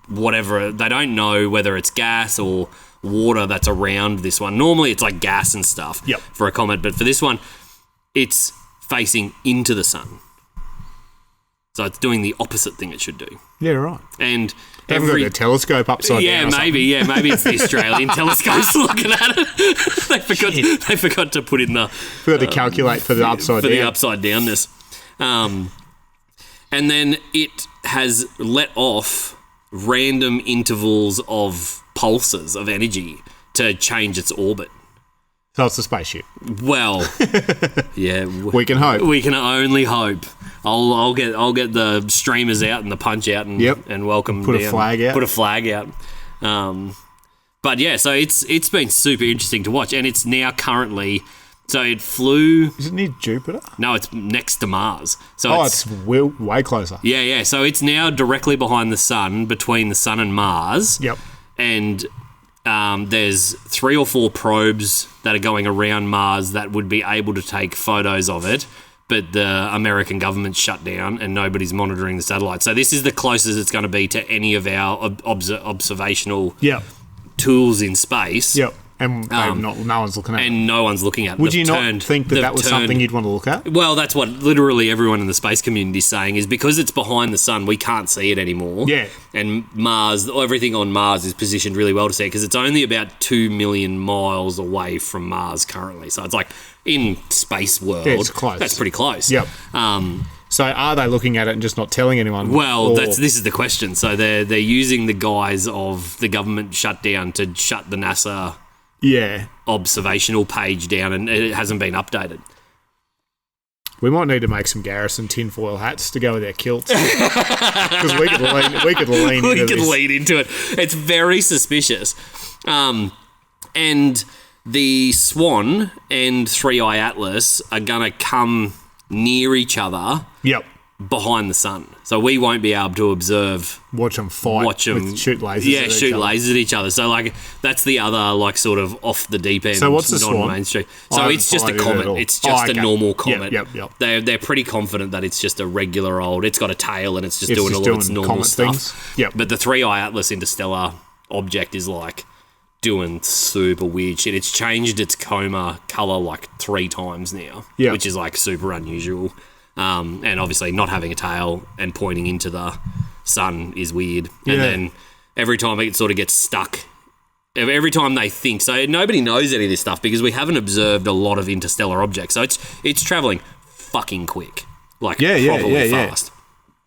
whatever, they don't know whether it's gas or water that's around this one. Normally it's like gas and stuff for a comet, but for this one, it's facing into the sun. So it's doing the opposite thing it should do.
Yeah, right.
And
they haven't got the telescope upside down.
Maybe it's the Australian telescopes looking at it. They forgot to put in the...
Forgot to calculate for the upside down.
For the upside downness. And then it has let off random intervals of pulses of energy to change its orbit.
So it's a spaceship.
Well, yeah.
We can hope.
We can only hope. I'll get the streamers out and the punch out and welcome
Put
down.
A flag out.
Put a flag out. But yeah, so it's been super interesting to watch, and it's now currently. So it flew.
Is it near Jupiter?
No, it's next to Mars. So
it's way closer.
Yeah. So it's now directly behind the sun, between the sun and Mars.
Yep.
And there's 3 or 4 probes that are going around Mars that would be able to take photos of it, but the American government shut down and nobody's monitoring the satellite. So this is the closest it's going to be to any of our observational tools in space.
Yep. And no one's looking at it.
And no one's looking at it.
Would you not think that was something you'd want to look at?
Well, that's what literally everyone in the space community is saying, is because it's behind the sun, we can't see it anymore.
Yeah.
And Mars, everything on Mars is positioned really well to see it because it's only about 2 million miles away from Mars currently. So it's like in space world.
Yeah, it's close.
That's pretty close.
Yep. So are they looking at it and just not telling anyone?
Well, this is the question. So they're using the guise of the government shutdown to shut the NASA observational page down, and it hasn't been updated.
We might need to make some Garrison tinfoil hats to go with their kilts, because we could lean
into it. It's very suspicious. And the Swan and 3i Atlas are gonna come near each other.
Yep.
Behind the sun, so we won't be able to observe.
Watch them fight. Shoot lasers.
Yeah, shoot lasers at each other. So like that's the other like sort of off the deep end.
So what's the Swan?
Mainstream. So it's just a comet. It's just a normal comet.
Yep.
They're pretty confident that it's just a regular old. It's got a tail and it's just doing all of its normal stuff.
Things. Yep.
But the 3i Atlas interstellar object is like doing super weird shit. It's changed its coma color like 3 times now, which is like super unusual. And obviously not having a tail and pointing into the sun is weird. And then every time it sort of gets stuck, every time they think, so nobody knows any of this stuff because we haven't observed a lot of interstellar objects. So it's traveling fucking quick, like probably fast.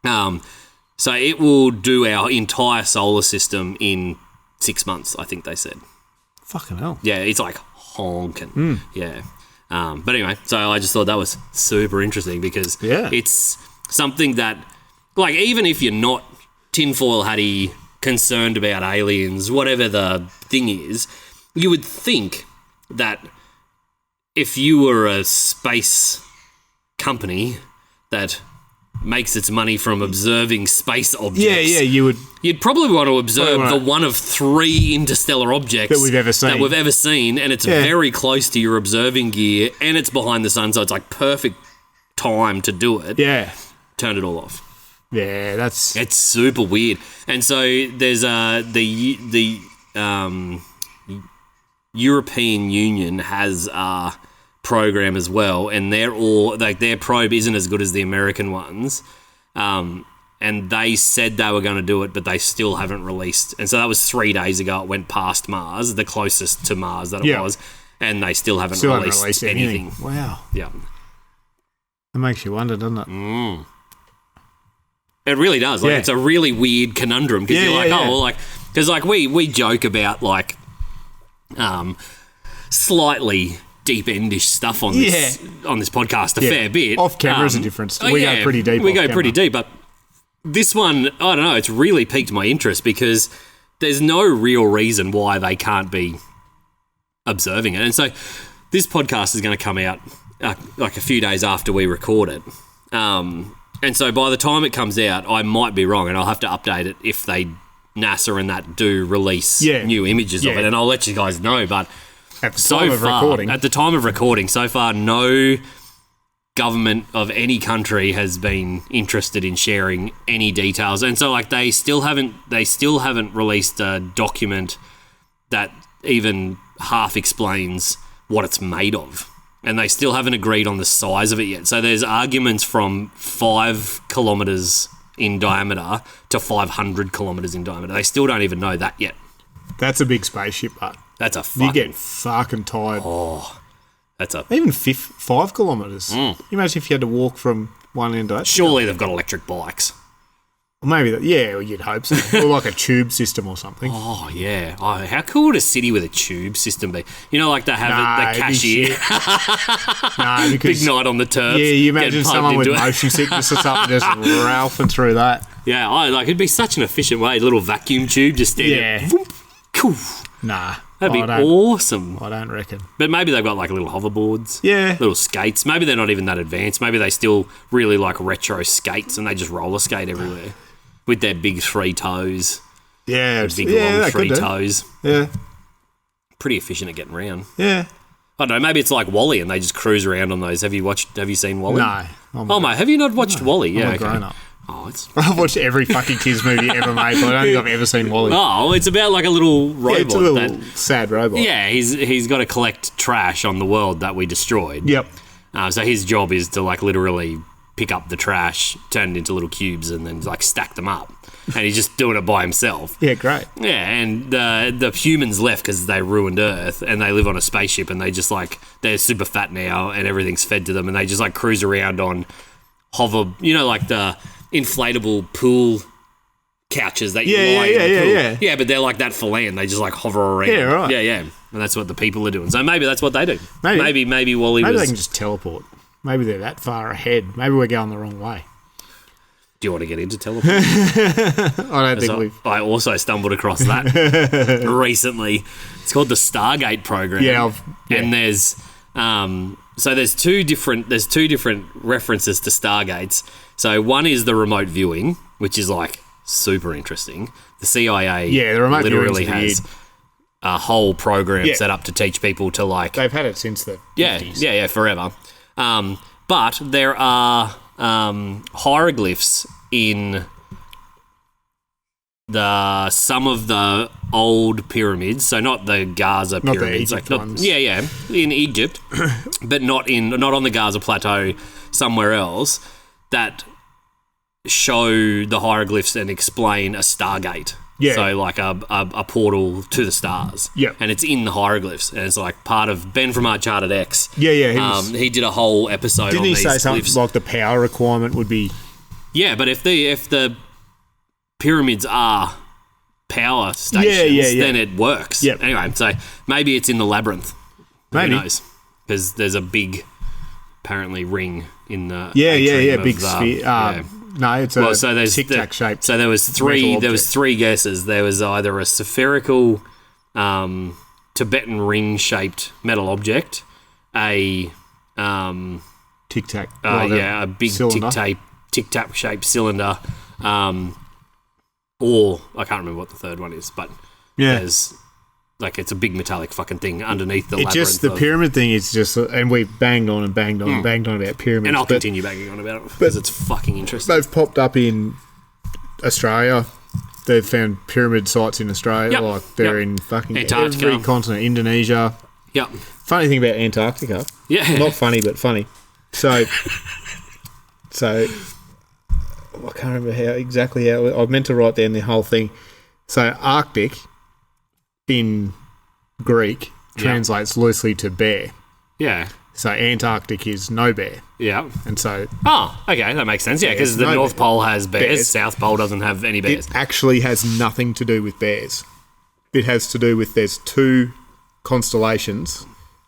So it will do our entire solar system in 6 months, I think they said.
Fucking hell.
Yeah, it's like honking. Yeah. But anyway, so I just thought that was super interesting because it's something that, like, even if you're not tinfoil hatty, concerned about aliens, whatever the thing is, you would think that if you were a space company that makes its money from observing space objects. You'd probably want to observe the one of 3 interstellar objects
that we've ever seen.
And it's very close to your observing gear, and it's behind the sun, so it's like perfect time to do it.
Yeah.
Turn it all off.
Yeah,
it's super weird. And so there's the European Union has program as well, and they're all like their probe isn't as good as the American ones, and they said they were going to do it, but they still haven't released. And so that was 3 days ago. It went past Mars, the closest to Mars that it was, and they still haven't released anything.
Wow.
Yeah,
it makes you wonder, doesn't it?
It really does. Like it's a really weird conundrum because you're like, oh, well, like because like we joke about like slightly deep-endish stuff on this podcast a fair bit.
Off camera is a difference. We go pretty deep.
We go pretty deep, but this one, I don't know, it's really piqued my interest because there's no real reason why they can't be observing it. And so this podcast is going to come out like a few days after we record it. And so by the time it comes out, I might be wrong, and I'll have to update it if NASA and that do release new images of it, and I'll let you guys know. But
at the time of recording, so far, no government of any country has been interested in sharing any details, and so like they still haven't released a document that even half explains what it's made of. And they still haven't agreed on the size of it yet. So there's arguments from 5 kilometres in diameter to 500 kilometres in diameter. They still don't even know that yet. That's a big spaceship, but
that's a fucking...
You get fucking tired.
Oh, that's a...
Even 5 kilometres. You imagine if you had to walk from one end to that.
Surely they've got electric bikes.
Maybe that, well, you'd hope so. Or like a tube system or something.
Oh, yeah. Oh, how cool would a city with a tube system be? You know, like they have the cashier.
Because...
Big night on the turf.
Yeah, you imagine someone with motion sickness or something just ralphing through that.
Yeah, it'd be such an efficient way. A little vacuum tube just standing.
Yeah.
Cool.
Nah.
That'd be awesome.
I don't reckon.
But maybe they've got like little hoverboards.
Yeah.
Little skates. Maybe they're not even that advanced. Maybe they still really like retro skates and they just roller skate everywhere. With their big 3 toes.
Yeah.
Big long 3 toes.
Yeah.
Pretty efficient at getting around.
Yeah.
I don't know, maybe it's like Wall-E and they just cruise around on those. Have you seen Wall-E?
No.
Mate, have you not watched Wall-E? Yeah,
I'm a grown-up.
I've
watched every fucking kids movie ever made, but I don't think I've ever seen Wall-E.
Oh, it's about like a little robot.
It's a little sad robot.
Yeah, he's got to collect trash on the world that we destroyed.
Yep.
So his job is to like literally pick up the trash, turn it into little cubes, and then like stack them up. And he's just doing it by himself.
Yeah, great.
Yeah, and the humans left because they ruined Earth, and they live on a spaceship, and they just like they're super fat now, and everything's fed to them, and they just like cruise around on hover, like the inflatable pool couches that you lie in the pool. Yeah, but they're like that for land. They just like hover around.
Yeah, right.
Yeah, and that's what the people are doing. So maybe that's what they do. Maybe Wall-E
Maybe they can just teleport. Maybe they're that far ahead. Maybe we're going the wrong way.
Do you want to get into teleporting?
I don't think
I also stumbled across that recently. It's called the Stargate program.
Yeah.
And there's there's two different references to Stargates. So one is the remote viewing, which is like super interesting. The CIA
the remote
literally has a whole program set up to teach people to like...
They've had it since the 50s.
Yeah, forever. But there are hieroglyphs in some of the old pyramids, so not the Gaza pyramids,
not the Egypt ones.
In Egypt, but not on the Gaza plateau, somewhere else, that show the hieroglyphs and explain a Stargate. Yeah. So like a portal to the stars.
Yeah.
And it's in the hieroglyphs. And it's like part of Ben from Uncharted X.
Yeah.
He did a whole episode on these
Didn't he say something
glyphs.
like the power requirement would be...
Yeah, but if the pyramids are power stations, then it works.
Yep.
Anyway, so maybe it's in the labyrinth.
Maybe.
Who knows? Because there's a big, apparently, ring in the
big sphere. No, it's a tic-tac shape.
So there was three guesses. There was either a spherical Tibetan ring-shaped metal object, a
tic-tac,
a big tic-tac shaped cylinder, or I can't remember what the third one is, but there's like it's a big metallic fucking thing underneath the labyrinth.
Just the pyramid thing is just, and we banged on about pyramids,
and I'll continue banging on about it because it's fucking interesting.
They've popped up in Australia. They've found pyramid sites in Australia, like they're in fucking
Antarctica,
every continent, Indonesia.
Yep.
Funny thing about Antarctica, not funny but funny. So I can't remember exactly how I meant to write down the whole thing. So Arctic in Greek translates loosely to bear.
Yeah.
So Antarctic is no bear.
Yeah.
And so...
Oh, okay, that makes sense. Yeah, because the North Pole has bears, South Pole doesn't have any bears.
It actually has nothing to do with bears. It has to do with there's 2 constellations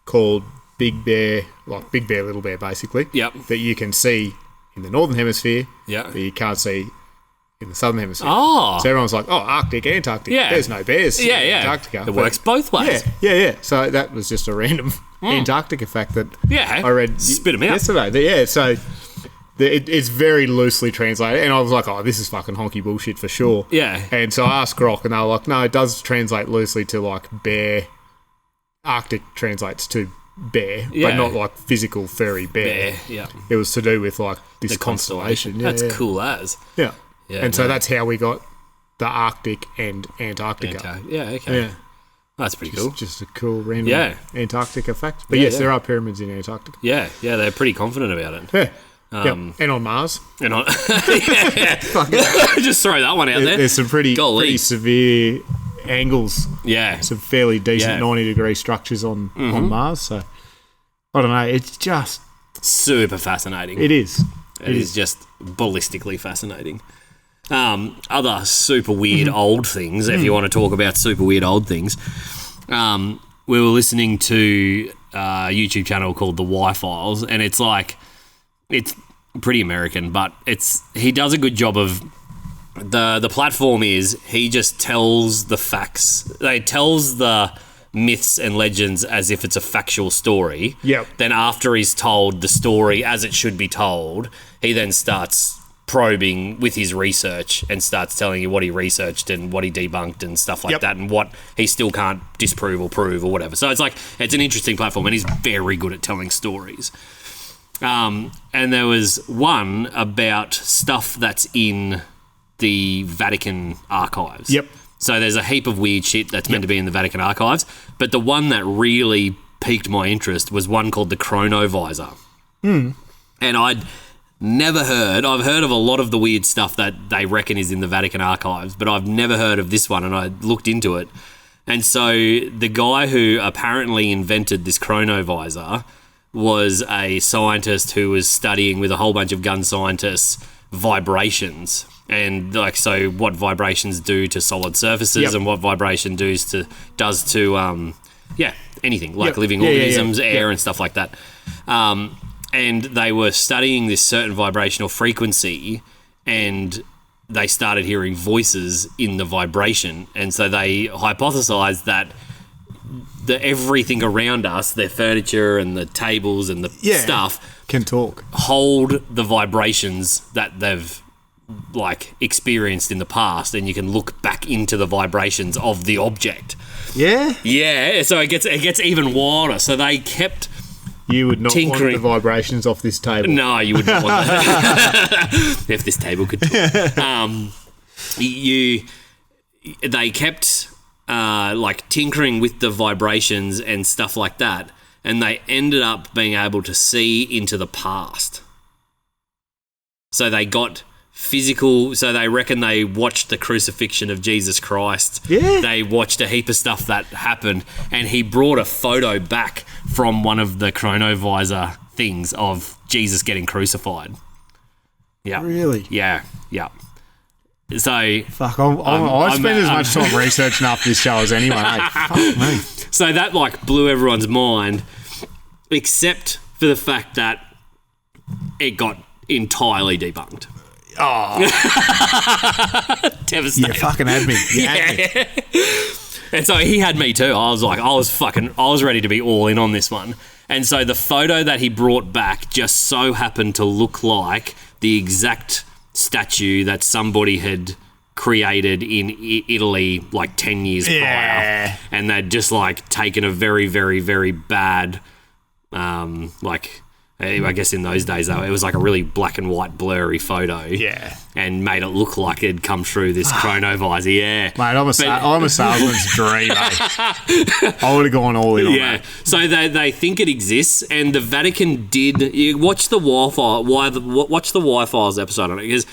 called Big Bear, like Big Bear, Little Bear, basically.
Yep.
That you can see in the Northern Hemisphere.
Yeah.
That you can't see in the Southern Hemisphere.
Oh.
So everyone's like, oh, Arctic, Antarctic.
Yeah.
There's no bears in Antarctica.
It works both ways.
Yeah. So that was just a random Antarctica fact that I read
Spit 'em out.
yesterday. Yeah, so it's very loosely translated. And I was like, oh, this is fucking honky bullshit for sure.
Yeah.
And so I asked Grok, and they were like, no, it does translate loosely to like bear. Arctic translates to bear, but not like physical furry bear.
Yeah.
It was to do with like this constellation.
That's cool as.
Yeah.
Yeah,
and so that's how we got the Arctic and Antarctica.
Okay.
Yeah.
That's pretty cool.
Just a cool random Antarctica fact. But yes, there are pyramids in Antarctica.
Yeah, they're pretty confident about it.
Yeah. And on Mars.
And on, just throw that one out there.
There's some pretty severe angles.
Yeah.
Some fairly decent 90-degree structures on Mars. So, I don't know. It's just...
super fascinating.
It is.
It is just ballistically fascinating. Other super weird old things, if you want to talk about super weird old things, we were listening to a YouTube channel called The Y-Files, and it's pretty American, but he does a good job of the platform is he just tells the facts. He tells the myths and legends as if it's a factual story.
Yep.
Then after he's told the story as it should be told, he then starts probing with his research and starts telling you what he researched and what he debunked and stuff like that, and what he still can't disprove or prove or whatever. So it's an interesting platform, and he's very good at telling stories. And there was one about stuff that's in the Vatican archives.
Yep.
So there's a heap of weird shit that's meant to be in the Vatican archives, but the one that really piqued my interest was one called the chronovisor. And I've heard of a lot of the weird stuff that they reckon is in the Vatican archives, but I've never heard of this one, and I looked into it. And so the guy who apparently invented this chronovisor was a scientist who was studying with a whole bunch of gun scientists vibrations, and so what vibrations do to solid surfaces and what vibration does to anything like living organisms, air and stuff like that. And they were studying this certain vibrational frequency, and they started hearing voices in the vibration, and so they hypothesized that everything around us, their furniture and the tables and the stuff,
can talk,
hold the vibrations that they've experienced in the past, and you can look back into the vibrations of the object. Yeah. So it gets even wilder. So they kept.
You would not want the vibrations off this table.
No, you would not want that. If this table could talk. They kept tinkering with the vibrations and stuff like that, and they ended up being able to see into the past. So they got physical, so they reckon they watched the crucifixion of Jesus Christ.
Yeah.
They watched a heap of stuff that happened, and he brought a photo back from one of the chronovisor things of Jesus getting crucified. Yeah.
Really?
Yeah. So
fuck, I spend as much time researching after this show as anyone. Fuck me.
So that blew everyone's mind, except for the fact that it got entirely debunked.
Oh,
devastating!
You fucking had me.
And so he had me too. I was ready to be all in on this one. And so the photo that he brought back just so happened to look like the exact statue that somebody had created in Italy 10 years prior. And they'd just taken a very, very, very bad, I guess in those days though, it was a really black and white blurry photo. Yeah. And made it look like it'd come through this chronovisor. Yeah.
Mate, I'm a salesman's dream, mate. I would have gone all in on that.
So they think it exists, and the Vatican did. You watch the Y-Files episode on it, because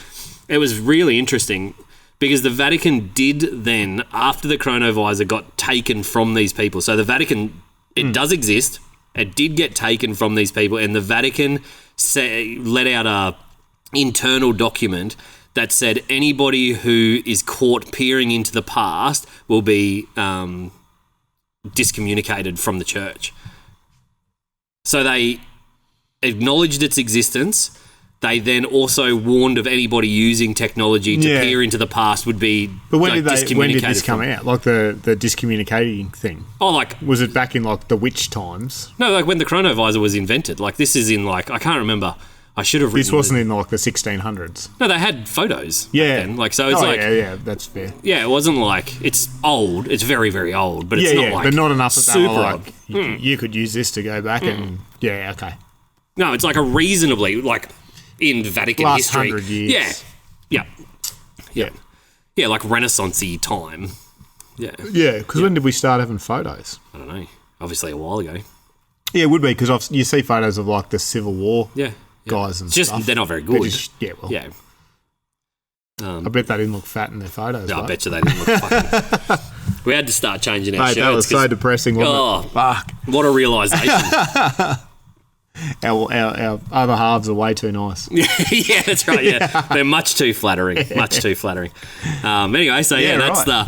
it was really interesting, because the Vatican did then, after the chronovisor got taken from these people, so the Vatican, it does exist. It did get taken from these people, and the Vatican let out a internal document that said anybody who is caught peering into the past will be discommunicated from the church. So they acknowledged its existence. They then also warned of anybody using technology to peer into the past would be.
But when did this come out? Like the discommunicating thing?
Oh, like
was it back in like the witch times?
No, like when the chronovisor was invented. Like this is in like I can't remember. I should have written.
This wasn't in like the 1600s.
No, they had photos.
Yeah.
Then. Like so, it's like
yeah, that's fair.
Yeah, it wasn't like it's old. It's very very old, but it's not like
but not enough that they were like
old.
You could use this to go back and okay.
No, it's like a reasonably like. In Vatican
last
history.
100 years.
Yeah, like Renaissance-y time. Yeah.
Yeah, because when did we start having photos?
I don't know. Obviously a while ago.
Yeah, it would be, because you see photos of like the Civil War guys and
stuff. They're not very good.
Yeah. I bet they didn't look fat in their photos.
No, I bet you they didn't look fucking... We had to start changing our shirts.
That was so depressing, wasn't it? Fuck.
What a realisation.
Our other halves are way too nice.
Yeah, that's right. Yeah, they're much too flattering. Much too flattering. Anyway, so that's
right.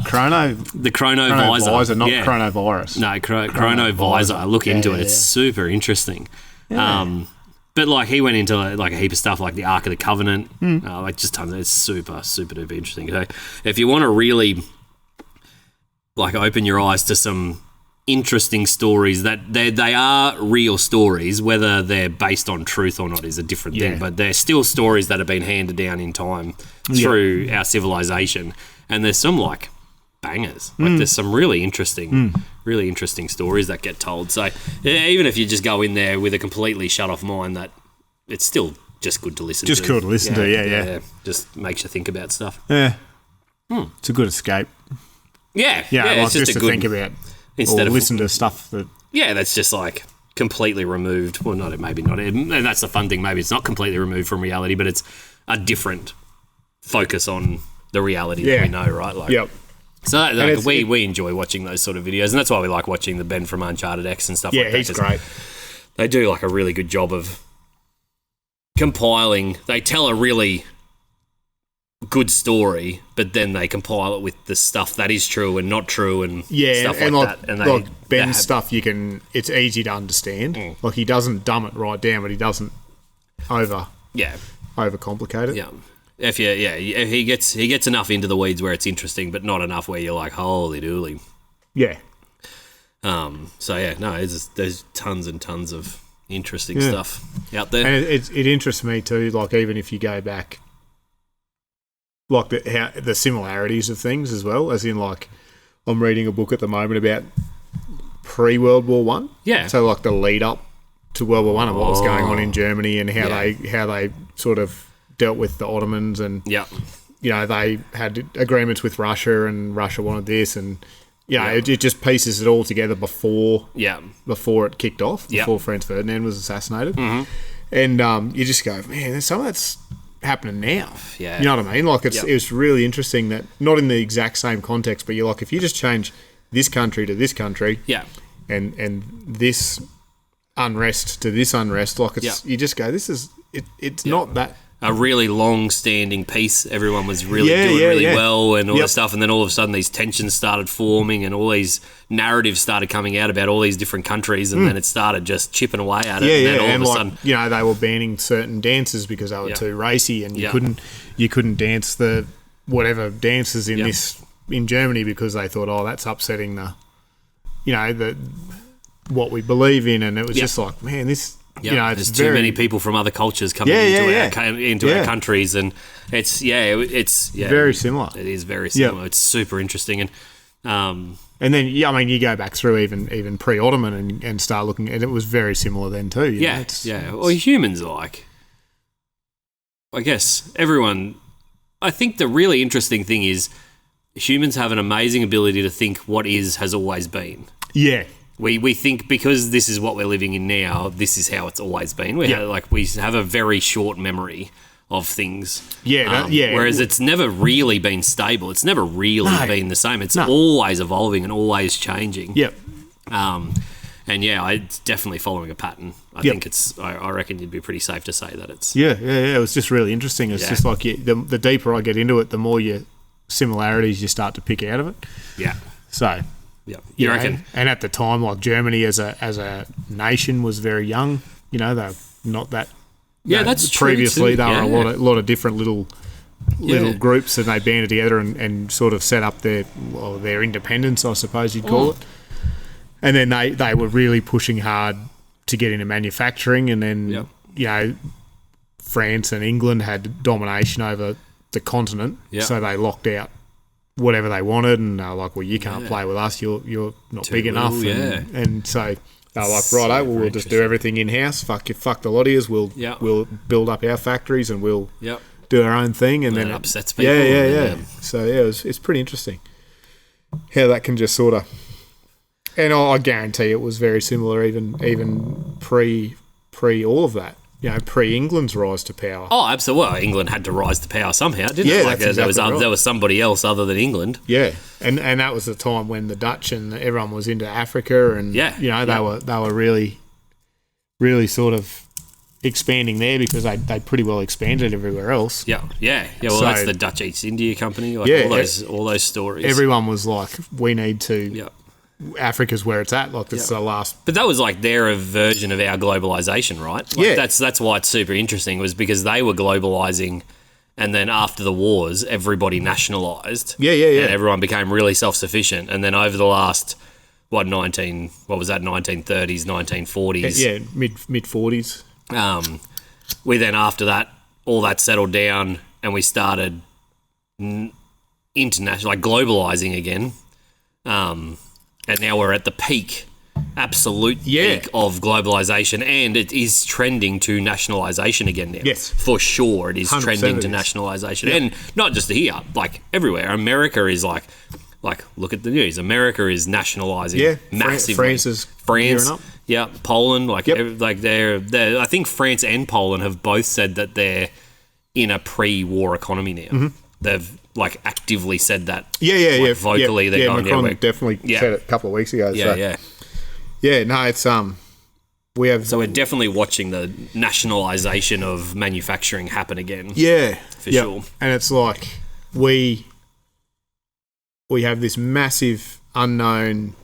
the
chronovisor,
not chronovirus.
No, chronovisor. Look into it. It's super interesting.
Yeah.
But like he went into like a heap of stuff like the Ark of the Covenant, like just tons. It's super super duper interesting. So if you want to really like open your eyes to some interesting stories that they are real stories, whether they're based on truth or not is a different thing, but they're still stories that have been handed down in time through our civilization, and there's some like bangers, like there's some really interesting stories that get told. So even if you just go in there with a completely shut off mind, that it's still just good to listen
just cool to listen to. Yeah,
just makes you think about stuff.
It's a good escape.
Like
it's just
a
to
good
think about
instead
or
of
listen to stuff that
that's just like completely removed. Well, maybe not, and that's the fun thing. Maybe it's not completely removed from reality, but it's a different focus on the reality that we know, right? Like, so we enjoy watching those sort of videos, and that's why we like watching the Ben from Uncharted X and stuff like that.
Yeah, he's great.
They do like a really good job of compiling. They tell a really good story, but then they compile it with the stuff that is true and not true and stuff like that. And
like Ben's stuff, it's easy to understand. Like he doesn't dumb it right down, but he doesn't overcomplicate it.
Yeah. If he gets enough into the weeds where it's interesting, but not enough where you're like, holy dooly.
Yeah.
There's tons and tons of interesting stuff out there.
And it interests me too, like even if you go back, like the similarities of things as well, as in like I'm reading a book at the moment about pre-World War One. Yeah. So like the lead up to World War One and what was going on in Germany and how they sort of dealt with the Ottomans and they had agreements with Russia and Russia wanted this and it just pieces it all together before it kicked off, before Franz Ferdinand was assassinated. And you just go, man, some of that's happening now. You know what I mean? Like it was really interesting that not in the exact same context, but you're like, if you just change this country to this country and this unrest to this unrest, like it's you just go, it's not that
a really long-standing peace. Everyone was really doing really well and all this stuff, and then all of a sudden these tensions started forming and all these narratives started coming out about all these different countries, and then it started just chipping away at it. And then all of a sudden,
they were banning certain dances because they were too racy, and you couldn't dance the whatever dances in Germany because they thought, that's upsetting the what we believe in, and it was just like, man, this.
There's too many people from other cultures coming into our countries, and it's
very similar.
It is very similar. It's super interesting, and
then you go back through even pre-Ottoman and start looking, and it was very similar then too.
Well, humans are like, I guess everyone. I think the really interesting thing is humans have an amazing ability to think what is has always been.
Yeah.
We think because this is what we're living in now, this is how it's always been. We have a very short memory of things. Whereas it's never really been stable. It's never really been the same. It's always evolving and always changing.
Yep.
It's definitely following a pattern. I think I reckon you'd be pretty safe to say that it's...
Yeah. It was just really interesting. It's just like the deeper I get into it, the more similarities you start to pick out of it.
Yeah.
So...
Yeah.
You
You
know,
reckon?
and at the time, like Germany as a nation was very young. You know, they're not that.
Yeah, that's true
previously
too.
they were
Yeah.
a lot of different little
Yeah.
groups, and they banded together and sort of set up their independence, I suppose you'd call it. And then they were really pushing hard to get into manufacturing, and then
Yep.
you know, France and England had domination over the continent,
Yep.
so they locked out whatever they wanted, and they were like, "Well, you can't play with us. You're not
Too
big enough."
little,
And so they were like,
Super
"Righto, well, we'll just do everything in house. Fuck the lot of yous.
Yep.
We'll build up our factories and we'll
Yep.
do our own thing." And
Then
then
it upsets people.
Yeah.
and then,
So yeah, it's pretty interesting how that can just sort of. And I guarantee it was very similar, even pre all of that. You know, pre England's rise to power.
Oh, absolutely. Well, England had to rise to power somehow, didn't
Yeah,
it? Like
that's exactly right.
there was somebody else other than England.
Yeah, and that was the time when the Dutch and everyone was into Africa, and
Yeah,
you know they were really sort of expanding there because they pretty well expanded everywhere else.
Yeah. Well,
So-
that's the Dutch East India Company. Like
Yeah,
all those stories.
Everyone was like, we need to.
Yeah.
Africa's where it's at. Like it's the last.
But that was like their version of our globalization, right? Like
Yeah.
That's why it's super interesting, was because they were globalizing, and then after the wars, everybody nationalized.
Yeah.
And everyone became really self-sufficient. And then over the last, 1930s, 1940s.
Yeah, mid 40s.
We then, after that, all that settled down and we started international, like globalizing again. And now we're at the absolute peak of globalization, and it is trending to nationalization again now.
Yes.
For sure, it is
100%
trending
it
to
is.
nationalization. And not just here, like everywhere. America is like look at the news. America is nationalizing massively.
France is gearing up.
Yeah, Poland,
Yep.
they're I think France and Poland have both said that they're in a pre-war economy now.
Mm-hmm.
They've like actively said that.
Yeah.
Vocally, they're going.
Macron
we're-
definitely said it a couple of weeks ago.
yeah.
No, it's we have.
So we're definitely watching the nationalisation of manufacturing happen again.
Yeah,
for sure.
And it's like we have this massive unknown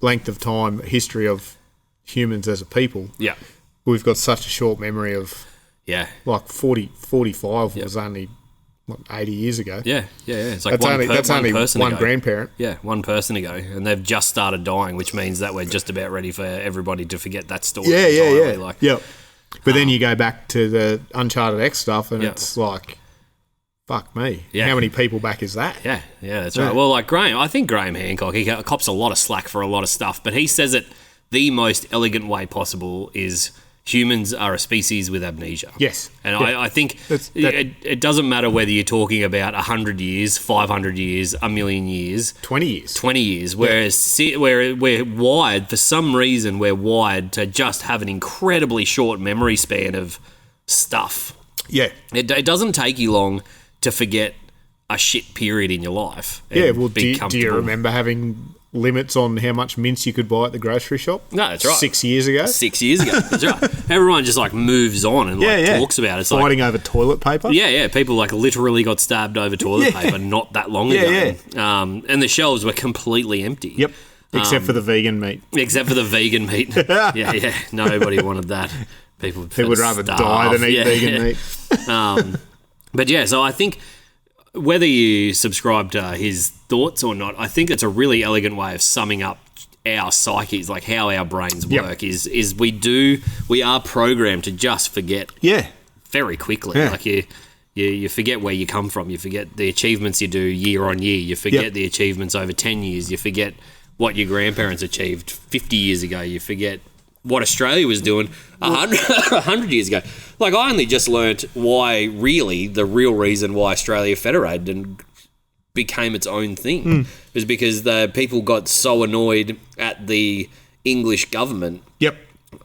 length of time history of humans as a people.
Yeah.
We've got such a short memory of
Yeah.
like 45 was only 80 years ago.
Yeah. It's like
That's only
person
one
ago.
grandparent.
Yeah, one person ago, and they've just started dying, which means that we're just about ready for everybody to forget that story. entirely. Like,
But then you go back to the Uncharted X stuff, and
Yeah.
it's like, fuck me.
Yeah.
How many people back is that?
Yeah, that's right. Well, like I think Graham Hancock, he cops a lot of slack for a lot of stuff, but he says it the most elegant way possible is humans are a species with amnesia.
Yes.
And
Yeah.
I think it doesn't matter whether you're talking about 100 years, 500 years, a million years,
20 years.
20 years, whereas we're wired, for some reason, we're wired to just have an incredibly short memory span of stuff.
Yeah.
It doesn't take you long to forget a shit period in your life.
Yeah,
and
well,
be
do you
comfortable.
remember having limits on how much mince you could buy at the grocery shop?
No, that's right.
6 years ago?
6 years ago. That's right. Everyone just like moves on and talks about it. It's
Fighting over toilet paper?
Yeah. People like literally got stabbed over toilet paper not that long ago. And the shelves were completely empty.
Yep. Except for the vegan meat.
Except for the vegan meat. Yeah. Nobody wanted that. People
would rather die than eat vegan meat.
But yeah, so I think whether you subscribe to his thoughts or not, I think it's a really elegant way of summing up our psyches, like how our brains work. Is we are programmed to just forget.
Yeah.
Very quickly.
Yeah.
Like you forget where you come from. You forget the achievements you do year on year. You forget the achievements over 10 years. You forget what your grandparents achieved 50 years ago. You forget what Australia was doing 100 years ago. Like, I only just learnt the real reason why Australia federated and became its own thing was because the people got so annoyed at the English government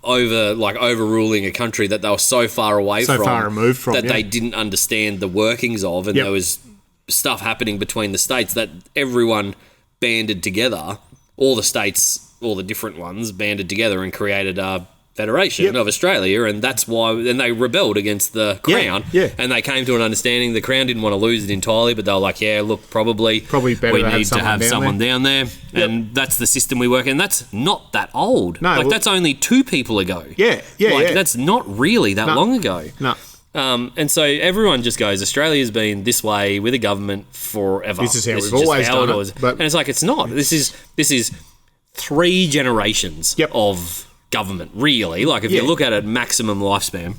overruling a country that they were so far away from,
far removed from,
that they didn't understand the workings of, and there was stuff happening between the states that everyone banded together. All the states, all the different ones banded together and created a Federation of Australia, and that's why. And they rebelled against the Crown, and they came to an understanding. The Crown didn't want to lose it entirely, but they were like, "Yeah, look, probably
better
we need to have someone down there," and that's the system we work in. That's not that old.
No,
that's only 2 people ago. That's not really that long ago.
No.
And so everyone just goes, Australia's been this way with a government forever.
This is how we've always done it.
And it's like, it's not. This is 3 generations of government, really. Like, if you look at it, maximum lifespan.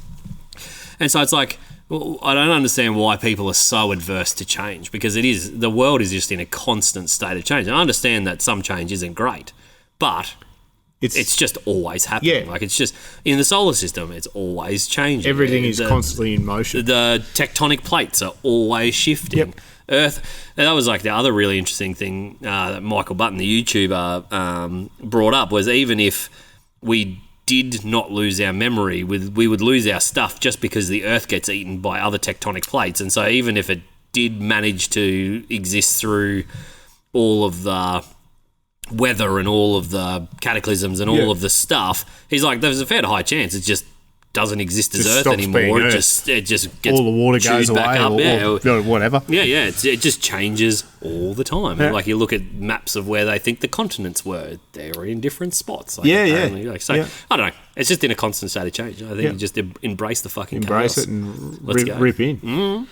And so it's like, well, I don't understand why people are so adverse to change, because the world is just in a constant state of change. And I understand that some change isn't great, but it's just always happening. Like, it's just in the solar system, it's always changing.
Everything is constantly in motion.
The tectonic plates are always shifting. Earth, and that was like the other really interesting thing that Michael Button, the YouTuber, brought up, was even if we did not lose our memory, we would lose our stuff just because the Earth gets eaten by other tectonic plates. And so even if it did manage to exist through all of the weather and all of the cataclysms and all of the stuff, he's like, there's a fair to high chance it just doesn't exist as Earth anymore. It just gets
all the water goes
back
away,
up.
or whatever.
It just changes all the time. Like, you look at maps of where they think the continents were, they're in different spots. Like, So I don't know. It's just in a constant state of change. I think you just embrace the fucking
chaos.
It
and rip in. Mm.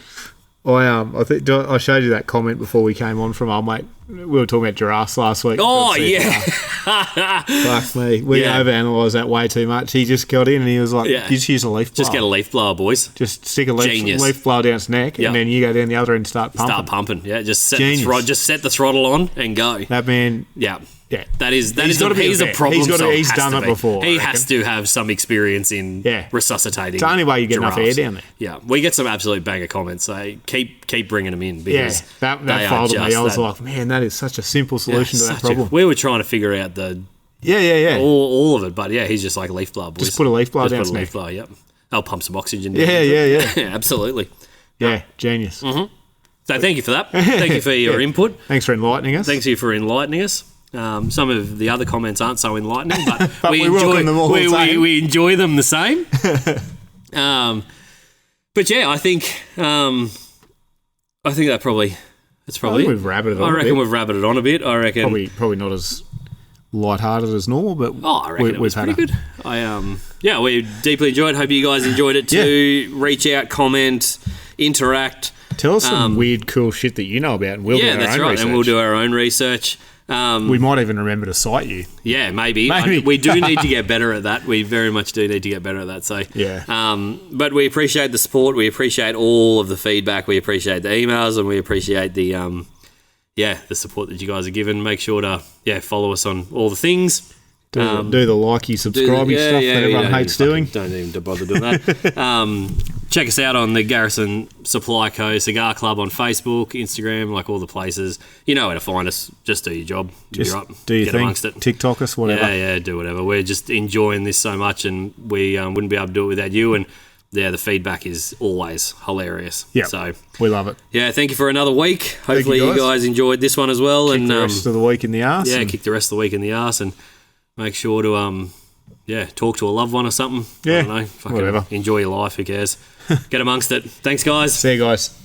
I think I showed you that comment before we came on from our mate. We were talking about giraffes last week.
Oh, yeah.
Fuck me. We overanalyse that way too much. He just got in and he was like, just use a leaf blower.
Just get a leaf blower, boys.
Just stick a leaf blower down its neck and then you go down the other end and start pumping.
Just set the throttle on and go.
That man...
Yeah. He's a problem solver.
He's done it before.
He has to have some experience in resuscitating.
It's the only way you get enough air down there.
Yeah, we get some absolute banger comments, so keep bringing them in, because
that folded me. I was like, man, that is such a simple solution to that problem.
We were trying to figure out all of it, but he's just like, leaf blower, boys.
Just put a leaf blower down.
Just put a leaf blower. Yep, they'll pump some oxygen.
Yeah,
absolutely.
Yeah, genius.
Mm-hmm. So thank you for that. Thank you for your input.
Thanks for enlightening us.
Thanks you for enlightening us. Some of the other comments aren't so enlightening, but,
we welcome them all
we enjoy them the same. But I think that's probably it.
We've rabbited it on.
I reckon we've rabbited on a bit. I reckon
probably not as lighthearted as normal, but
I reckon it was pretty good. We deeply enjoyed. Hope you guys enjoyed it too. Reach out, comment, interact.
Tell us some weird, cool shit that you know about, and we'll do our own research.
And we'll do our own research.
We might even remember to cite you.
Yeah, maybe. We do need to get better at that. We very much do need to get better at that. So, but we appreciate the support. We appreciate all of the feedback. We appreciate the emails, and we appreciate the support that you guys are given. Make sure to follow us on all the things.
Do the likey, subscribey stuff that everyone hates doing.
Don't even bother doing that. Check us out on the Garrison Supply Co. Cigar Club on Facebook, Instagram, like all the places. You know where to find us. Just do your job.
Just
You're up.
do your
Get
thing.
amongst it.
TikTok us, whatever.
Yeah, do whatever. We're just enjoying this so much, and we wouldn't be able to do it without you. And the feedback is always hilarious.
Yeah,
so
we love it.
Yeah, thank you for another week. Hopefully you guys enjoyed this one as well.
Kick the rest of the week in the arse.
Yeah, kick the rest of the week in the arse, and make sure to talk to a loved one or something.
Yeah,
I don't know. Whatever. Enjoy your life. Who cares? Get amongst it. Thanks, guys.
See you guys.